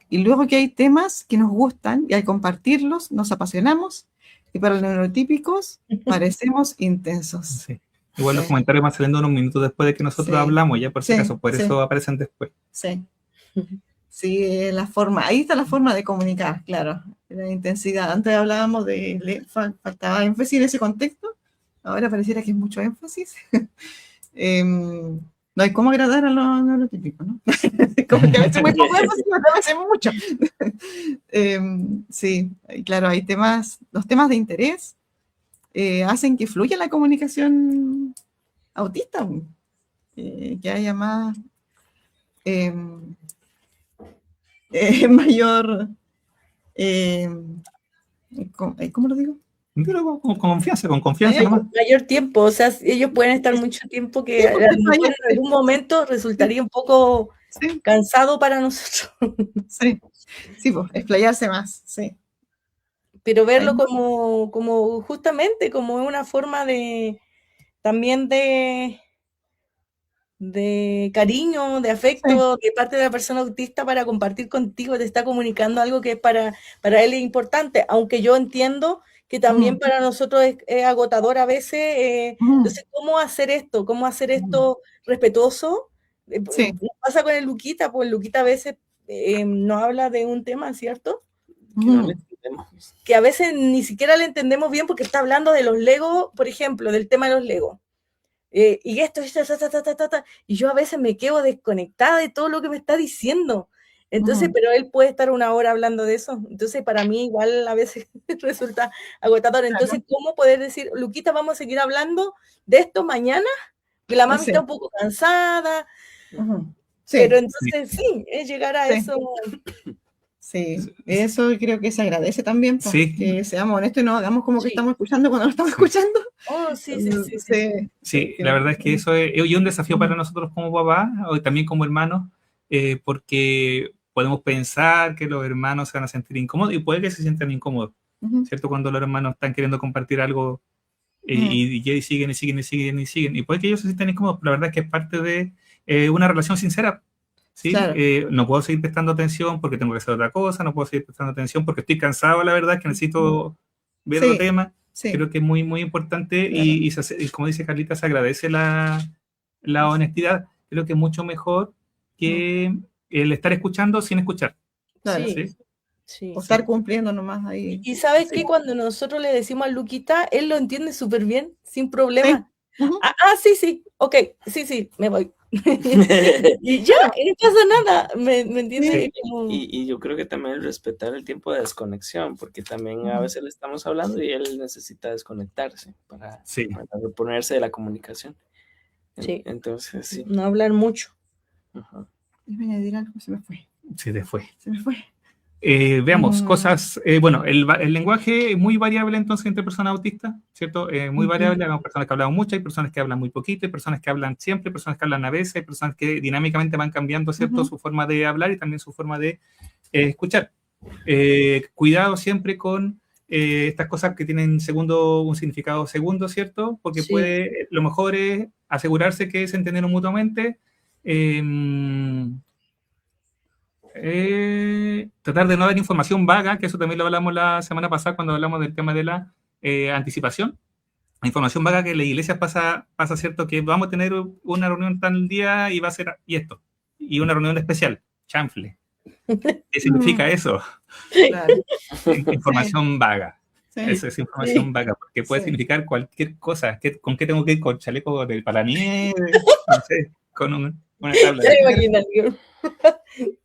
y luego que hay temas que nos gustan y al compartirlos nos apasionamos y para los neurotípicos parecemos intensos. Sí. Igual los comentarios van saliendo unos minutos después de que nosotros hablamos, ya por si acaso, por eso aparecen después. Sí. Sí, la forma, ahí está la forma de comunicar, claro, la intensidad. Antes hablábamos de, faltaba énfasis en ese contexto, ahora pareciera que es mucho énfasis. No hay cómo agradar a los neurotípicos, ¿no? Como que a veces muy poco énfasis, a veces mucho. Sí, claro, hay temas, los temas de interés hacen que fluya la comunicación autista, que haya más mayor, ¿cómo lo digo? Pero con confianza nomás. Mayor tiempo, o sea, ellos pueden estar mucho tiempo que a lo mejor en algún momento resultaría un poco cansado para nosotros. Sí, pues, explayarse más, sí. Pero verlo como justamente, como una forma de también de cariño, de afecto de parte de la persona autista para compartir contigo, te está comunicando algo que para él es importante, aunque yo entiendo que también para nosotros es agotador a veces. Entonces, ¿cómo hacer esto? ¿Cómo hacer esto respetuoso? Nos pasa con el Luquita, pues Luquita a veces nos habla de un tema, ¿cierto? Que no le entendemos. Que a veces ni siquiera le entendemos bien porque está hablando de los Legos, por ejemplo, del tema de los Legos. Y esto, y yo a veces me quedo desconectada de todo lo que me está diciendo. Entonces, pero él puede estar una hora hablando de eso. Entonces, para mí igual a veces resulta agotador. Entonces, ¿cómo poder decir, Luquita, vamos a seguir hablando de esto mañana? Que la mami está un poco cansada. Pero entonces sí, es llegar a eso. Sí, eso creo que se agradece también, que seamos honestos y no hagamos como que estamos escuchando cuando no estamos escuchando. Oh, sí. Sí, la verdad es que eso es un desafío para nosotros como papás, o también como hermanos, porque podemos pensar que los hermanos se van a sentir incómodos, y puede que se sientan incómodos, ¿cierto? Cuando los hermanos están queriendo compartir algo y siguen, y puede que ellos se sientan incómodos, pero la verdad es que es parte de una relación sincera. ¿sí? Claro. No puedo seguir prestando atención porque tengo que hacer otra cosa, no puedo seguir prestando atención porque estoy cansado, la verdad, que necesito ver otro Sí, tema. sí, Creo que es muy, muy importante claro. y como dice Carlita, se agradece la honestidad. Creo que es mucho mejor que el estar escuchando sin escuchar. Claro. Sí, ¿Sí? sí. O estar cumpliendo nomás ahí. Y sabes Sí. que cuando nosotros le decimos a Luquita, él lo entiende súper bien, sin problema. Ujú. Sí, ok, sí, me voy. Y ya, Claro. y no pasa nada, ¿me entiendes? Sí. Como- Y yo creo que también el respetar el tiempo de desconexión, porque también a Ujú. veces le estamos hablando y él necesita desconectarse para Sí. reponerse de la comunicación. Sí. Entonces, sí. No hablar mucho. Ajá. Iba a decir algo, se me fue. Se te fue. Se me fue. Veamos, Mm. cosas. Bueno, el lenguaje es muy variable entonces entre personas autistas, ¿cierto? Muy Ujú. variable. Hay personas que hablan mucho, hay personas que hablan muy poquito, hay personas que hablan siempre, hay personas que hablan a veces, hay personas que dinámicamente van cambiando, ¿cierto? Ujú. Su forma de hablar y también su forma de escuchar. Cuidado siempre con estas cosas que tienen un significado segundo, ¿cierto? Porque Sí. lo mejor es asegurarse que se entendieron mutuamente. Tratar de no dar información vaga, que eso también lo hablamos la semana pasada cuando hablamos del tema de la anticipación. La información vaga que en la iglesia pasa, ¿cierto? Que vamos a tener una reunión tal día y va a ser y esto. Y una reunión especial, chanfle. ¿Qué significa eso? Claro. Información vaga. Sí. Eso es información Sí. vaga, porque puede Sí. significar cualquier cosa. ¿Con qué tengo que ir? ¿Con chaleco para la nieve? No sé, con una tabla. Ya me imagino.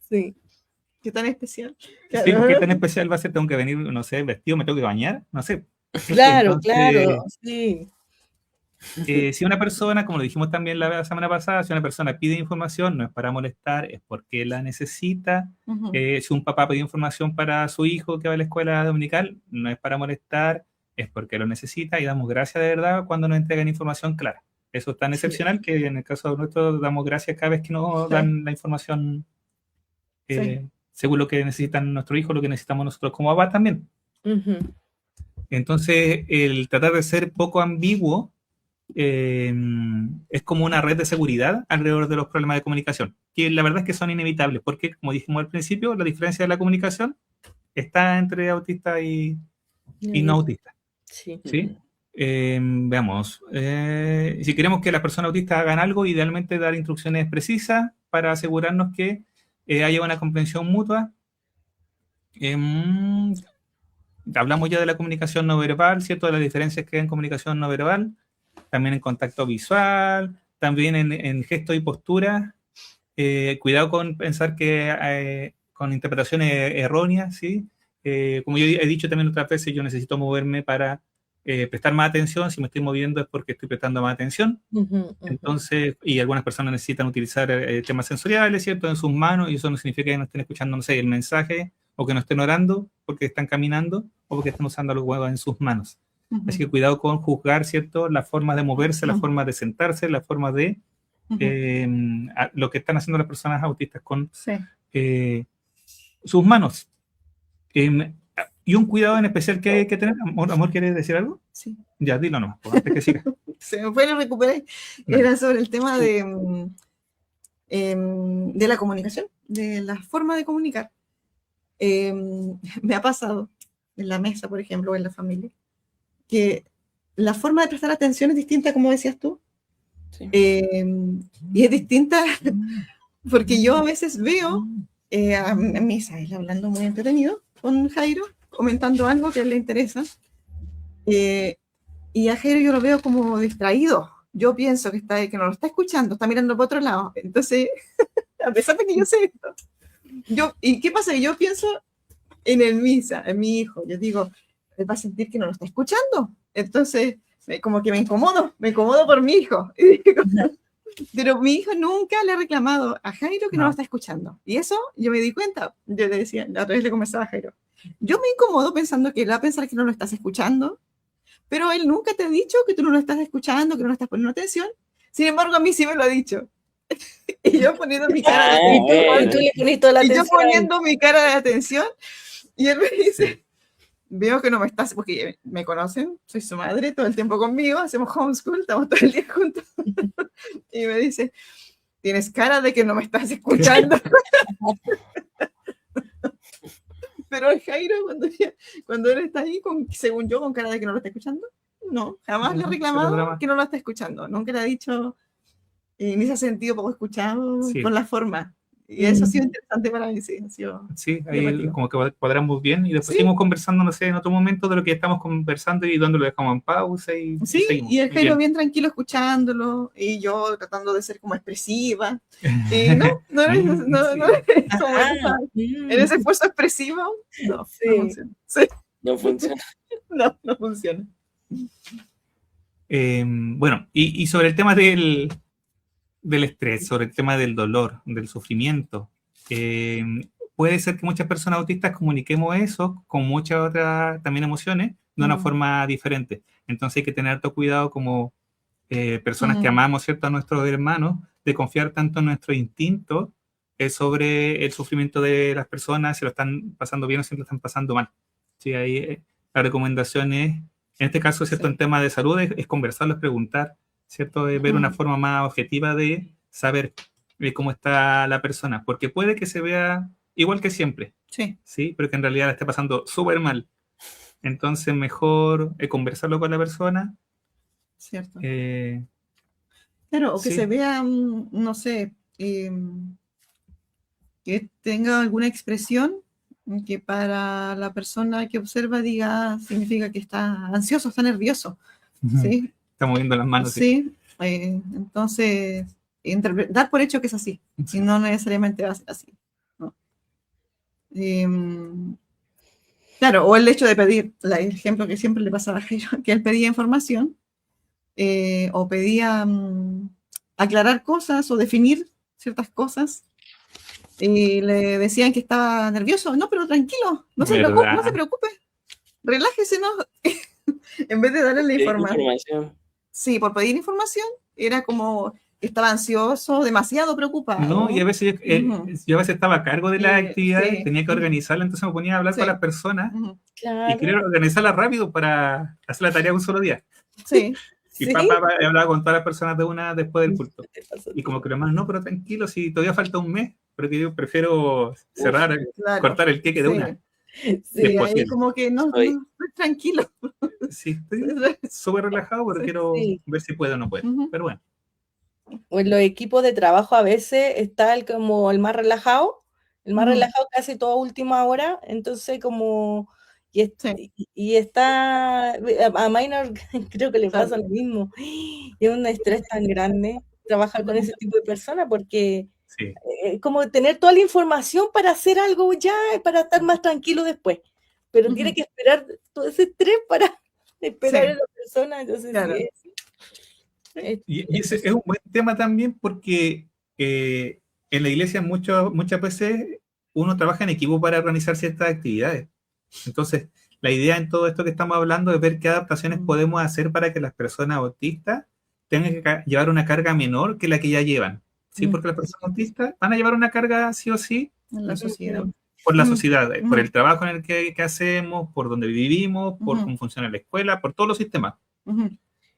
Sí. Qué tan especial. Sí, Claro. ¿qué tan especial va a ser? ¿Tengo que venir, no sé, vestido? ¿Me tengo que bañar? No sé. Claro, Entonces, claro, sí. si una persona, como lo dijimos también la semana pasada, si una persona pide información, no es para molestar, es porque la necesita. Ujú. Si un papá pide información para su hijo que va a la escuela dominical, no es para molestar, es porque lo necesita y damos gracias de verdad cuando nos entregan información clara. Eso es tan Sí. excepcional que en el caso nuestro damos gracias cada vez que nos dan la información Sí. según lo que necesitan nuestro hijo, lo que necesitamos nosotros como papá también. Ujú. Entonces, el tratar de ser poco ambiguo es como una red de seguridad alrededor de los problemas de comunicación, que la verdad es que son inevitables, porque, como dijimos al principio, la diferencia de la comunicación está entre autista y no autista. Sí. ¿Sí? Veamos. Si queremos que las personas autistas hagan algo, idealmente dar instrucciones precisas para asegurarnos que haya una comprensión mutua. Hablamos ya de la comunicación no verbal, ¿cierto? De las diferencias que hay en comunicación no verbal, también en contacto visual, también en gesto y postura. Cuidado con pensar que con interpretaciones erróneas, ¿sí? Como yo he dicho también otras veces, yo necesito moverme para prestar más atención. Si me estoy moviendo es porque estoy prestando más atención. Ujú, ujú. Entonces, y algunas personas necesitan utilizar temas sensoriales, ¿cierto? En sus manos, y eso no significa que no estén escuchando, no sé, el mensaje, o que no estén orando porque están caminando, o porque están usando los huevos en sus manos. Ujú. Así que cuidado con juzgar, ¿cierto? Las formas de moverse, las formas de sentarse, las formas de Ujú. lo que están haciendo las personas autistas con Sí. sus manos. Y un cuidado en especial que hay que tener. Amor, ¿quieres decir algo? Sí. Ya, dilo nomás, pues, antes que siga. Se me fue, lo recuperé. Era sobre el tema de la comunicación, de la forma de comunicar. Me ha pasado en la mesa, por ejemplo, o en la familia, que la forma de prestar atención es distinta, como decías tú, Sí. y es distinta porque yo a veces veo a Misael hablando muy entretenido con Jairo, comentando algo que a él le interesa, y a Jairo yo lo veo como distraído. Yo pienso que no lo está escuchando, está mirando para otro lado. Entonces, a pesar de que yo sé esto, ¿y qué pasa? Yo pienso en el Misa, en mi hijo. Yo digo, él va a sentir que no lo está escuchando. Entonces, como que me incomodo por mi hijo. Pero mi hijo nunca le ha reclamado a Jairo que no lo está escuchando. Y eso yo me di cuenta. Yo le decía, la otra vez le conversaba a Jairo. Yo me incomodo pensando que él va a pensar que no lo estás escuchando, pero él nunca te ha dicho que tú no lo estás escuchando, que no lo estás poniendo atención. Sin embargo, a mí sí me lo ha dicho. Y yo poniendo mi cara de Y tú le pones toda la y yo atención a él. poniendo mi cara de atención, y él me dice, veo que no me estás, porque me conocen, soy su madre, todo el tiempo conmigo, hacemos homeschool, estamos todo el día juntos. Y me dice, tienes cara de que no me estás escuchando. Pero el Jairo, cuando él está ahí, según yo, con cara de que no lo está escuchando, no, jamás le ha reclamado que no lo está escuchando. Nunca le ha dicho, ni se ha sentido poco escuchado Sí. con la forma. Y eso ha sido interesante para mí, sí. Sí, ahí llamativo. como que cuadramos bien y después Sí. seguimos conversando, no sé, en otro momento de lo que estamos conversando y donde lo dejamos en pausa y Sí, seguimos. y el Muy Jairo bien. bien tranquilo escuchándolo, y yo tratando de ser como expresiva. Y no era eso, no era como en ese esfuerzo expresivo, no Sí. funciona. Sí, No funciona. no funciona. Bueno, y sobre el tema del estrés, sobre el tema del dolor, del sufrimiento, puede ser que muchas personas autistas comuniquemos eso con muchas otras también emociones de una forma diferente. Entonces hay que tener harto cuidado como personas que amamos, ¿cierto?, a nuestros hermanos, de confiar tanto en nuestro instinto sobre el sufrimiento de las personas, si lo están pasando bien o si lo están pasando mal. Sí, ahí la recomendación es, en este caso, ¿cierto?, en temas de salud, es conversarlo, es preguntar, ¿cierto?, es ver una forma más objetiva de saber cómo está la persona, porque puede que se vea igual que siempre, sí, pero que en realidad la esté pasando súper mal. Entonces, mejor conversarlo con la persona. cierto. Claro, o que Sí. se vea, no sé, que tenga alguna expresión que para la persona que observa diga, significa que está ansioso, está nervioso. ¿Sí? Está moviendo las manos. Sí, entonces, dar por hecho que es así, y no necesariamente va a ser así, ¿no? Claro, o el hecho de pedir, el ejemplo que siempre le pasaba a Jairo, que él pedía información, o pedía aclarar cosas o definir ciertas cosas, y le decían que estaba nervioso. No, pero tranquilo, no se preocupe, relájese, ¿no? En vez de darle la información. Sí, por pedir información, era como que estaba ansioso, demasiado preocupado. No, y a veces yo a veces estaba a cargo de las actividades, sí. tenía que organizarla, entonces me ponía a hablar con las personas y quería organizarla rápido para hacer la tarea en un solo día. Sí. Y hablaba con todas las personas de una después del culto. Y como que los hermanos, no, pero tranquilo, si todavía falta un mes, porque yo prefiero cerrar, cortar el queque de una. Sí, ahí como que no, estoy tranquilo. Sí, estoy súper relajado, pero quiero ver si puedo o no puedo. Pero bueno. O en los equipos de trabajo a veces está como el más relajado casi toda última hora, entonces como, y está, a Minor creo que le pasa lo mismo, es un estrés tan grande trabajar con ese tipo de personas porque como tener toda la información para hacer algo ya, para estar más tranquilo después, pero tiene que esperar todo ese estrés para esperar a la persona, entonces claro. Y ese es un buen tema también porque en la iglesia muchas veces uno trabaja en equipo para organizar ciertas actividades. Entonces, la idea en todo esto que estamos hablando es ver qué adaptaciones podemos hacer para que las personas autistas tengan que llevar una carga menor que la que ya llevan. ¿Sí? Porque las personas autistas van a llevar una carga sí o sí en la sociedad. Por la sociedad, por el trabajo en el que hacemos, por donde vivimos, por cómo funciona la escuela, por todos los sistemas.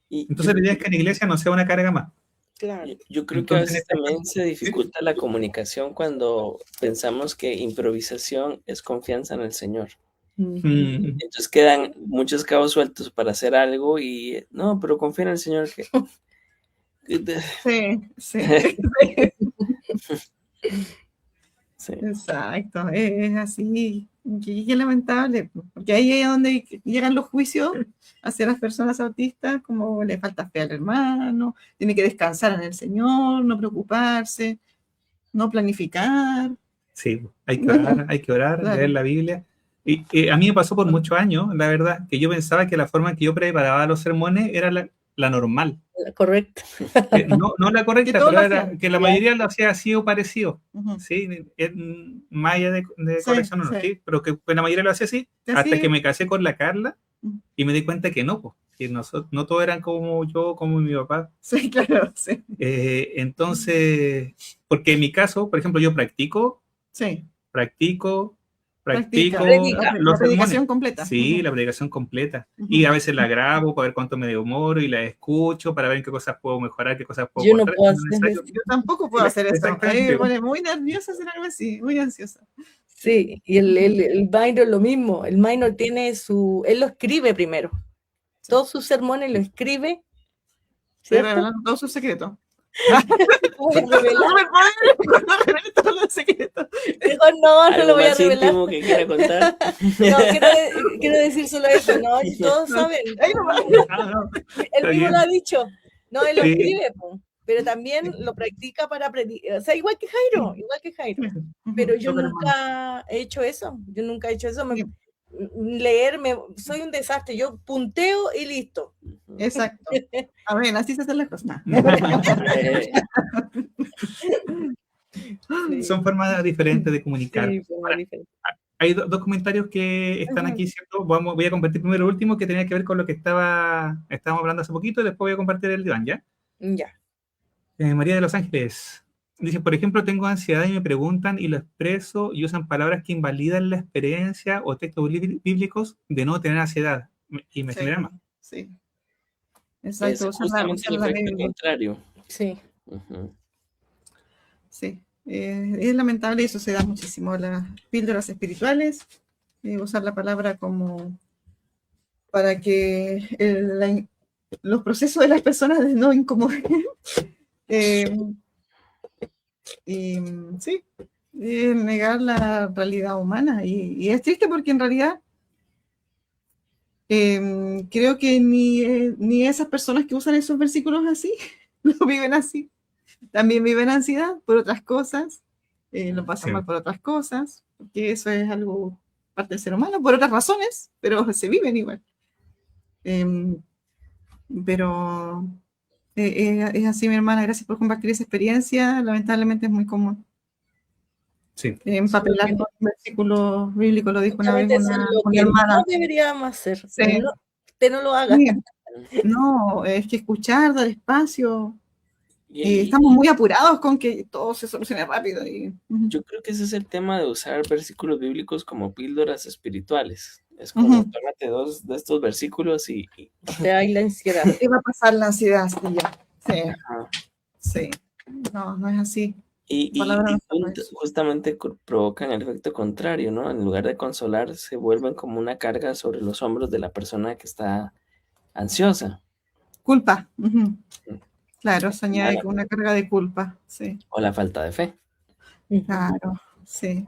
Entonces la idea es que en la iglesia no sea una carga más. Claro. Yo creo que a veces también se dificulta la comunicación cuando pensamos que improvisación es confianza en el Señor. Entonces quedan muchos cabos sueltos para hacer algo y no, pero confía en el Señor que... Sí. Exacto, es así, qué lamentable, porque ahí es donde llegan los juicios hacia las personas autistas, como le falta fe al hermano, tiene que descansar en el Señor, no preocuparse, no planificar. Sí, hay que orar, claro. Leer la Biblia. Y a mí me pasó por muchos años, la verdad, que yo pensaba que la forma en que yo preparaba los sermones era la normal. La correcta. No la correcta, pero era que la mayoría lo hacía así o parecido. ¿Sí? Más allá de corrección o no, ¿sí? Pero que la mayoría lo hacía así, hasta que me casé con la Carla y me di cuenta que no, pues, que no todos eran como yo, como mi papá. Sí, claro, sí. Entonces, porque en mi caso, por ejemplo, yo practico, practico Predica. los La predicación sermones. completa. Sí, Ujú. la predicación completa. Ujú. Y a veces la grabo para ver cuánto me demoro y la escucho para ver en qué cosas puedo mejorar, qué cosas puedo Yo no cortar. puedo Es hacer necesario. eso. Yo tampoco puedo hacer eso. A mí me Exactamente. pone muy nerviosa hacer algo así, muy ansiosa. Sí, y el minor lo mismo. El minor tiene él lo escribe primero. Sí. Todos sus sermones lo escribe, Estoy ¿cierto? revelando todos sus secretos. Voy a revelar. No revelo todos los secretos. Mejor no lo ¿Algo voy a más revelar. íntimo que quiera contar? No, quiero decir solo eso, ¿no? Y todos saben. Ahí nomás. Ah, no, Él está mismo bien. lo ha dicho. No, él lo Sí. escribe, po, pero también lo practica para predicar. O sea, igual que Jairo. Pero yo Súper nunca he hecho eso. Yo nunca he hecho eso. Sí. Leerme, soy un desastre. Yo punteo y listo. Exacto. A ver, así se hacen las cosas. Eh, Sí, Son formas diferentes de comunicar. sí, fue muy diferente. Hay dos comentarios que están Ujú. aquí, ¿cierto? Voy a compartir primero el último, que tenía que ver con lo que estábamos hablando hace poquito, y después voy a compartir el diván, ¿ya? Ya. María de Los Ángeles dice, por ejemplo, tengo ansiedad y me preguntan y lo expreso y usan palabras que invalidan la experiencia o textos bíblicos de no tener ansiedad y me Sí. generan más. Sí. es Exacto. justamente el usar la efecto Biblia. contrario. Sí. Ujú. Sí. Es lamentable y eso se da muchísimo. Las píldoras espirituales, usar la palabra como para que los procesos de las personas no incomoden. Y sí, negar la realidad humana. Y es triste porque en realidad creo que ni esas personas que usan esos versículos así lo viven así. También viven ansiedad por otras cosas, lo pasan Sí. mal por otras cosas, porque eso es algo parte del ser humano, por otras razones, pero se viven igual. Pero es así, mi hermana, gracias por compartir esa experiencia, lamentablemente es muy común. Sí. Empapelar con un versículo bíblico, lo dijo una vez Justamente eso es lo una que hermana. no deberíamos hacer. Sí. No, usted no lo haga. Sí. No, es que escuchar, dar espacio. Y Estamos muy apurados con que todo se solucione rápido. yo creo que ese es el tema de usar versículos bíblicos como píldoras espirituales. Es como, tómate dos de estos versículos y Te da ahí la ansiedad. ¿Qué va a pasar la ansiedad? Sí, ya. Sí, ajá. sí. No es así. Y Palabra no se puede. justamente provocan el efecto contrario, ¿no? En lugar de consolar, se vuelven como una carga sobre los hombros de la persona que está ansiosa. Culpa. Claro, se añade Mala. con una carga de culpa. Sí, O la falta de fe. claro. Sí.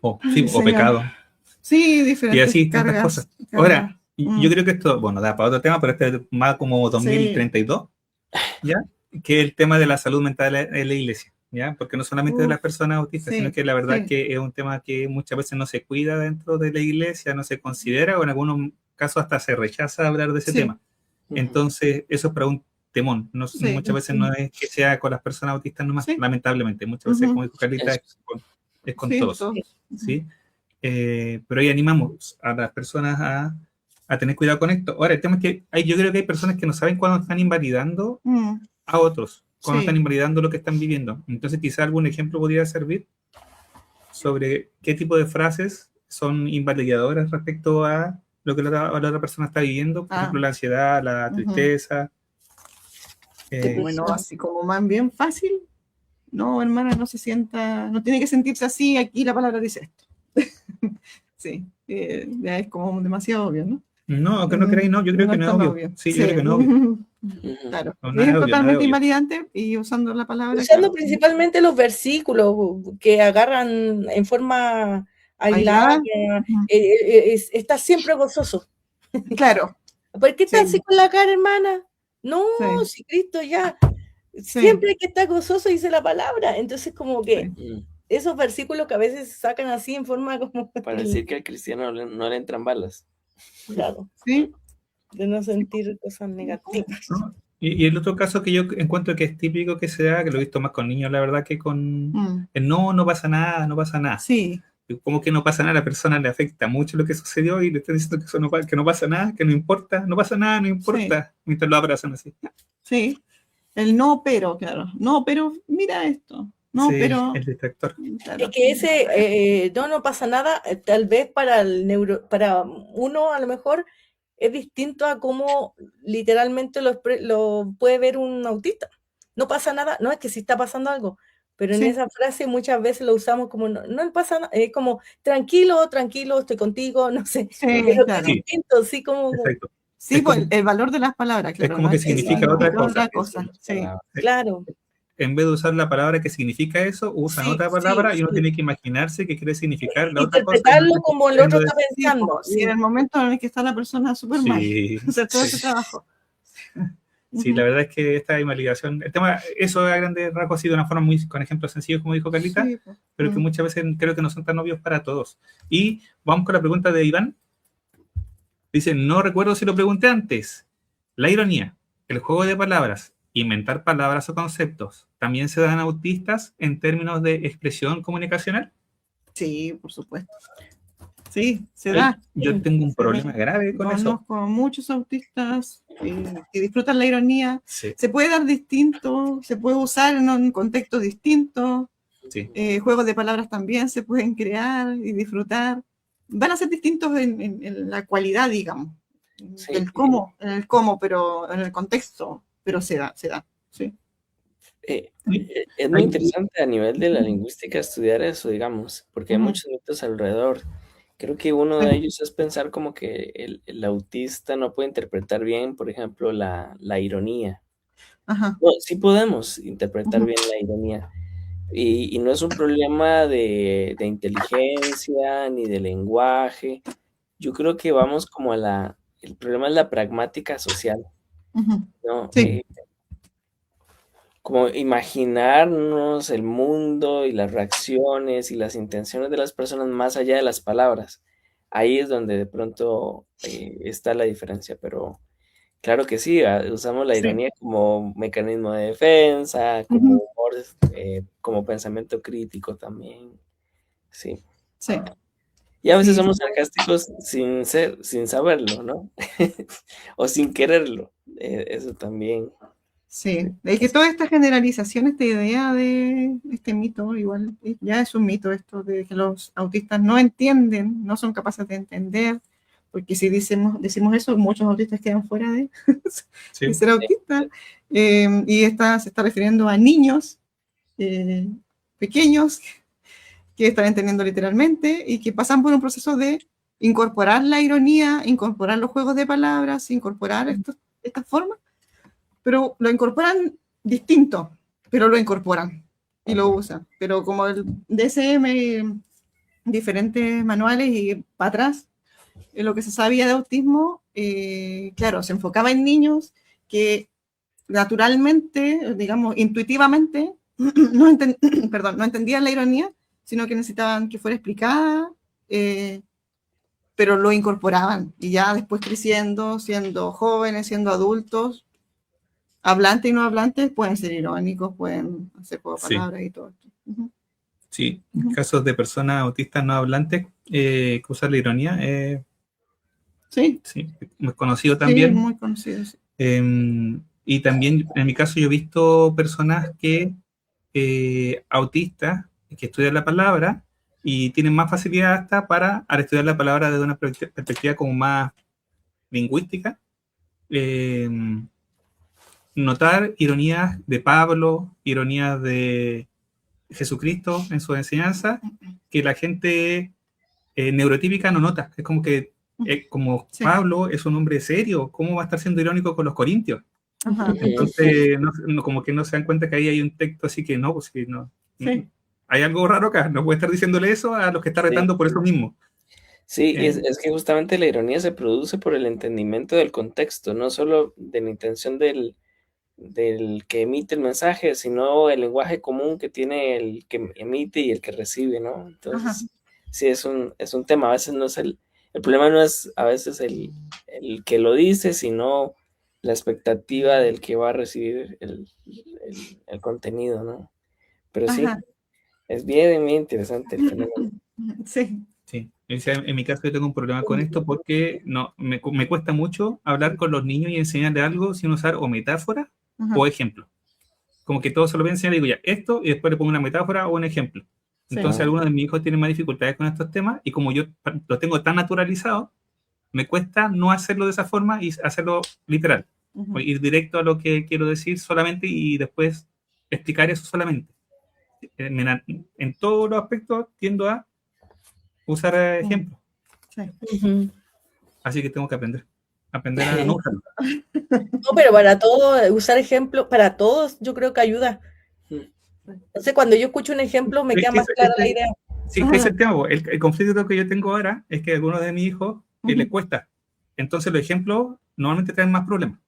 O Señor. pecado. Sí, Y diferentes así tantas cargas. cosas. Ahora, Mm. yo creo que esto, bueno, da para otro tema, pero este es más como 2032, ¿ya? Que es el tema de la salud mental en la iglesia, ¿ya? Porque no solamente de las personas autistas, sí, sino que la verdad sí. que es un tema que muchas veces no se cuida dentro de la iglesia, no se considera, o en algunos casos hasta se rechaza hablar de ese Sí. tema. Entonces, eso es para un temón. Sí, Muchas veces sí. no es que sea con las personas autistas nomás, Sí. lamentablemente. Muchas veces, Ujú. como dijo Carlita, es con Sí, todos. todos. ¿Sí? Pero ahí animamos a las personas a tener cuidado con esto. Ahora, el tema es que yo creo que hay personas que no saben cuándo están invalidando Mm. a otros, cuándo Sí. están invalidando lo que están viviendo. Entonces, quizá algún ejemplo podría servir sobre qué tipo de frases son invalidadoras respecto a lo que la otra persona está viviendo, por ejemplo, la ansiedad, la tristeza. Bueno, así como más bien fácil. No, hermana, no se sienta, no tiene que sentirse así, aquí la palabra dice esto. Sí, ya es como demasiado obvio, ¿no? No, aunque no queráis, no, yo creo que no es tan obvio. Sí, yo creo que no es obvio. Claro, No, nada es obvio, totalmente nada obvio. invalidante y usando la palabra. Usando claro. principalmente los versículos que agarran en forma aislada, está siempre gozoso. Claro. ¿Por qué estás Sí. así con la cara, hermana? No, Sí. si Cristo ya. Sí. Siempre hay que estar gozoso, dice la palabra. Entonces, como que Mm. esos versículos que a veces sacan así en forma como. Para decir que al cristiano no le entran balas. Claro, Sí. de no sentir cosas negativas. ¿No? Y el otro caso que yo encuentro que es típico que se da, que lo he visto más con niños, la verdad, que con el no pasa nada, no pasa nada. Sí. Como que no pasa nada, a la persona le afecta mucho lo que sucedió y le están diciendo que, que no pasa nada, que no importa, no pasa nada, no importa, mientras lo abrazan así. Sí. El no, pero, claro. No, pero mira esto. No, Sí, pero el distractor. claro. Es que ese no pasa nada, tal vez para uno a lo mejor es distinto a cómo literalmente lo puede ver un autista. No pasa nada, no es que sí está pasando algo, pero en Sí. esa frase muchas veces lo usamos como no pasa nada, es como tranquilo, tranquilo, estoy contigo, no sé, Sí, pero que es claro. Sí, distinto, sí como, exacto. Sí, Es pues como, el valor de las palabras, es claro, como no que es que significa otra significa cosa. otra cosa. Sí, claro, En vez de usar la palabra que significa eso, usan sí, otra sí, palabra y uno sí. tiene que imaginarse que quiere significar la otra cosa y no Interpretarlo lo que está como el queriendo otro está decir. sí, pensando, y en sí. el momento en el que está la persona súper mal, Sí, hacer todo ese sí. trabajo. Sí, la verdad es que esta invalidación, el tema, eso a grandes rasgos ha sido de una forma muy, con ejemplos sencillos, como dijo Carlita, Sí, pues. pero que muchas veces creo que no son tan obvios para todos. Y vamos con la pregunta de Iván. Dice, no recuerdo si lo pregunté antes. La ironía, el juego de palabras, inventar palabras o conceptos, ¿también se dan autistas en términos de expresión comunicacional? Sí, por supuesto. Sí, se Yo, da. yo tengo un Se da. problema grave con eso. Conozco a muchos autistas que disfrutan la ironía. Sí, Se puede dar distinto, se puede usar en un contexto distinto. sí, Juegos de palabras también se pueden crear y disfrutar. Van a ser distintos en la cualidad, digamos. Sí, En el cómo, pero en el contexto, pero se da, sí. sí. es muy interesante a nivel de la lingüística estudiar eso, digamos, porque hay Ujú. muchos mitos alrededor. Creo que uno de Sí. ellos es pensar como que el autista no puede interpretar bien, por ejemplo, la ironía. Ajá. No, sí podemos interpretar Ujú. bien la ironía. Y no es un problema de inteligencia ni de lenguaje. Yo creo que vamos como el problema es la pragmática social, Ujú. ¿no? Sí, Como imaginarnos el mundo y las reacciones y las intenciones de las personas más allá de las palabras. Ahí es donde de pronto está la diferencia, pero claro que sí, usamos la sí. ironía como mecanismo de defensa, como Ujú. humor, como pensamiento crítico también, sí. Sí, Y a veces sí. somos sarcásticos sin saberlo, ¿no? O sin quererlo, eso también. Sí, Sí, es que toda esta generalización, esta idea de este mito, igual ya es un mito esto de que los autistas no entienden, no son capaces de entender, porque si decimos eso, muchos autistas quedan fuera de, de Sí, ser autistas, y se está refiriendo a niños eh, pequeños que están entendiendo literalmente y que pasan por un proceso de incorporar la ironía, incorporar los juegos de palabras, incorporar estas formas, pero lo incorporan distinto, pero lo incorporan y lo usan. Pero como el DSM, diferentes manuales y para atrás, lo que se sabía de autismo, claro, se enfocaba en niños que naturalmente, digamos, intuitivamente, perdón, no entendían la ironía, sino que necesitaban que fuera explicada, eh, pero lo incorporaban y ya después creciendo, siendo jóvenes, siendo adultos, hablantes y no hablantes pueden ser irónicos, pueden hacer juego de sí, palabras y todo esto. Ujú, sí. ujú. Casos de personas autistas no hablantes que usan la ironía, Sí, sí, muy conocido sí, también. muy conocido. Sí. Y también, en mi caso, yo he visto personas autistas, que estudian la palabra y tienen más facilidad hasta al estudiar la palabra desde una perspectiva como más lingüística, eh, notar ironías de Pablo, ironías de Jesucristo en su enseñanza, que la gente neurotípica no nota. Es como que, como Sí. Pablo es un hombre serio, ¿cómo va a estar siendo irónico con los corintios? Ajá. Entonces, como que no se dan cuenta que ahí hay un texto así que no, pues que no. Sí. Hay algo raro acá, no puede estar diciéndole eso a los que está sí. retando por eso mismo. Sí, y Eh, es que justamente la ironía se produce por el entendimiento del contexto, no solo de la intención del que emite el mensaje, sino el lenguaje común que tiene el que emite y el que recibe, ¿no? Ajá. Entonces, sí, es un tema, a veces no es el problema no es a veces el que lo dice, sino la expectativa del que va a recibir el contenido, ¿no? Pero sí, Ajá. es bien, bien interesante el fenómeno. Sí. sí, en mi caso yo tengo un problema con esto porque no, me cuesta mucho hablar con los niños y enseñarles algo sin usar o metáfora Ajá. o ejemplo. como que todo se lo voy a enseñar y digo ya, esto, y después le pongo una metáfora o un ejemplo. Sí. Entonces algunos de mis hijos tienen más dificultades con estos temas y como yo los tengo tan naturalizados, me cuesta no hacerlo de esa forma y hacerlo literal. Ujú. Ir directo a lo que quiero decir solamente y después explicar eso solamente. En todos los aspectos tiendo a usar ejemplos. Sí. Ujú. Así que tengo que aprender a no usarlo. No, pero para todo, usar ejemplos, para todos, yo creo que ayuda. Entonces, cuando yo escucho un ejemplo, me Es queda que más clara la idea. Sí, que es el tema. El conflicto que yo tengo ahora es que a algunos de mis hijos les cuesta. Entonces los ejemplos normalmente traen más problemas.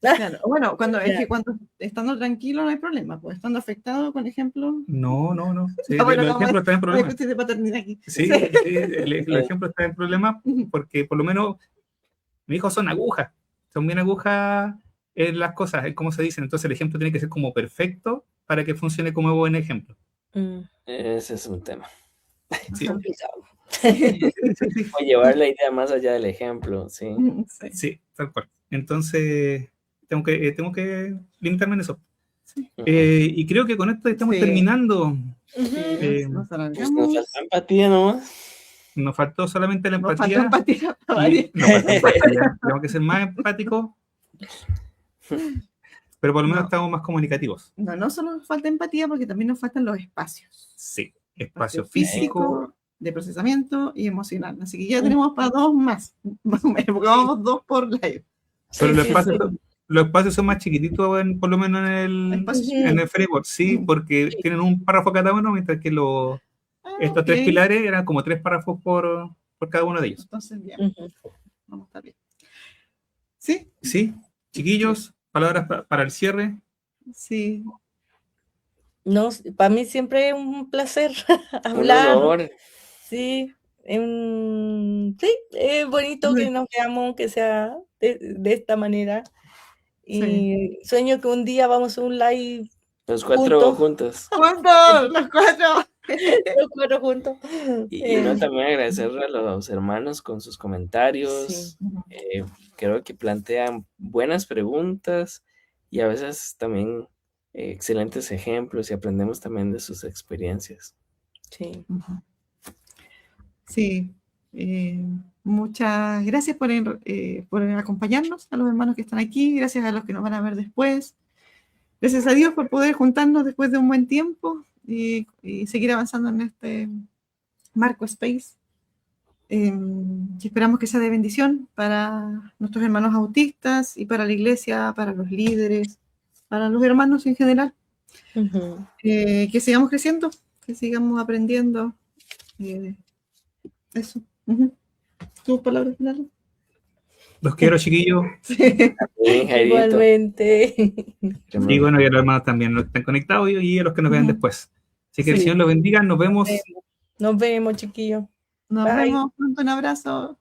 Claro. Bueno, es Ya. que cuando estando tranquilo no hay problema, pues estando afectado, por ejemplo. No. Sí, Bueno, los ejemplos traen hay problemas. cuestión de paternidad aquí. Sí, los ejemplos traen problemas porque por lo menos mis hijos son agujas. Son bien agujas en las cosas, en cómo se dicen. Entonces el ejemplo tiene que ser como perfecto para que funcione como buen ejemplo. Ese es un tema. Sí. Complicado. O llevar la idea más allá del ejemplo, sí. Sí. Sí, tal cual. Entonces, tengo que limitarme en eso. Sí. Y creo que con esto estamos Sí. terminando. Sí, nos Pues alargamos. nos falta empatía nomás. Nos faltó solamente la Nos falta empatía. empatía. Nos falta empatía. Tenemos que ser más empáticos, pero por lo menos No. estamos más comunicativos. No solo nos falta empatía, porque también nos faltan los espacios. Sí, espacio físico. Físico, de procesamiento y emocional. Así que ya tenemos para 2 más. Más o menos, porque vamos 2 por live. Pero los Sí, espacios, sí. los espacios son más chiquititos, por lo menos en el framework, sí, porque tienen un párrafo cada uno, mientras que estos 3 pilares eran como 3 párrafos por cada uno de ellos. Entonces, bien, Ujú. vamos a estar bien. ¿Sí? Sí, chiquillos, palabras para el cierre. Sí. No, para mí siempre es un placer Un hablar. honor. Sí, sí, es bonito que nos veamos, que sea de esta manera. Y sueño que un día vamos a hacer un live Los 4 juntos. ¿Cuántos? Los 4. los 4 juntos. Y no, también agradecerle a los hermanos con sus comentarios. Sí. Creo que plantean buenas preguntas y a veces también excelentes ejemplos y aprendemos también de sus experiencias. Sí. Sí. Muchas gracias por acompañarnos, a los hermanos que están aquí, gracias a los que nos van a ver después. Gracias a Dios por poder juntarnos después de un buen tiempo y seguir avanzando en este Marco Space. Y esperamos que sea de bendición para nuestros hermanos autistas y para la iglesia, para los líderes, para los hermanos en general. Ujú. Que sigamos creciendo, que sigamos aprendiendo. Eso. ¿Tus palabras finales? Los quiero, chiquillos. Bien, Jairito. Igualmente. Y bueno, y a los hermanos también, los que están conectados y a los que nos vean después. Así que el Sí. Señor los bendiga, nos vemos. Nos vemos, chiquillos. Nos Bye. vemos pronto, un abrazo.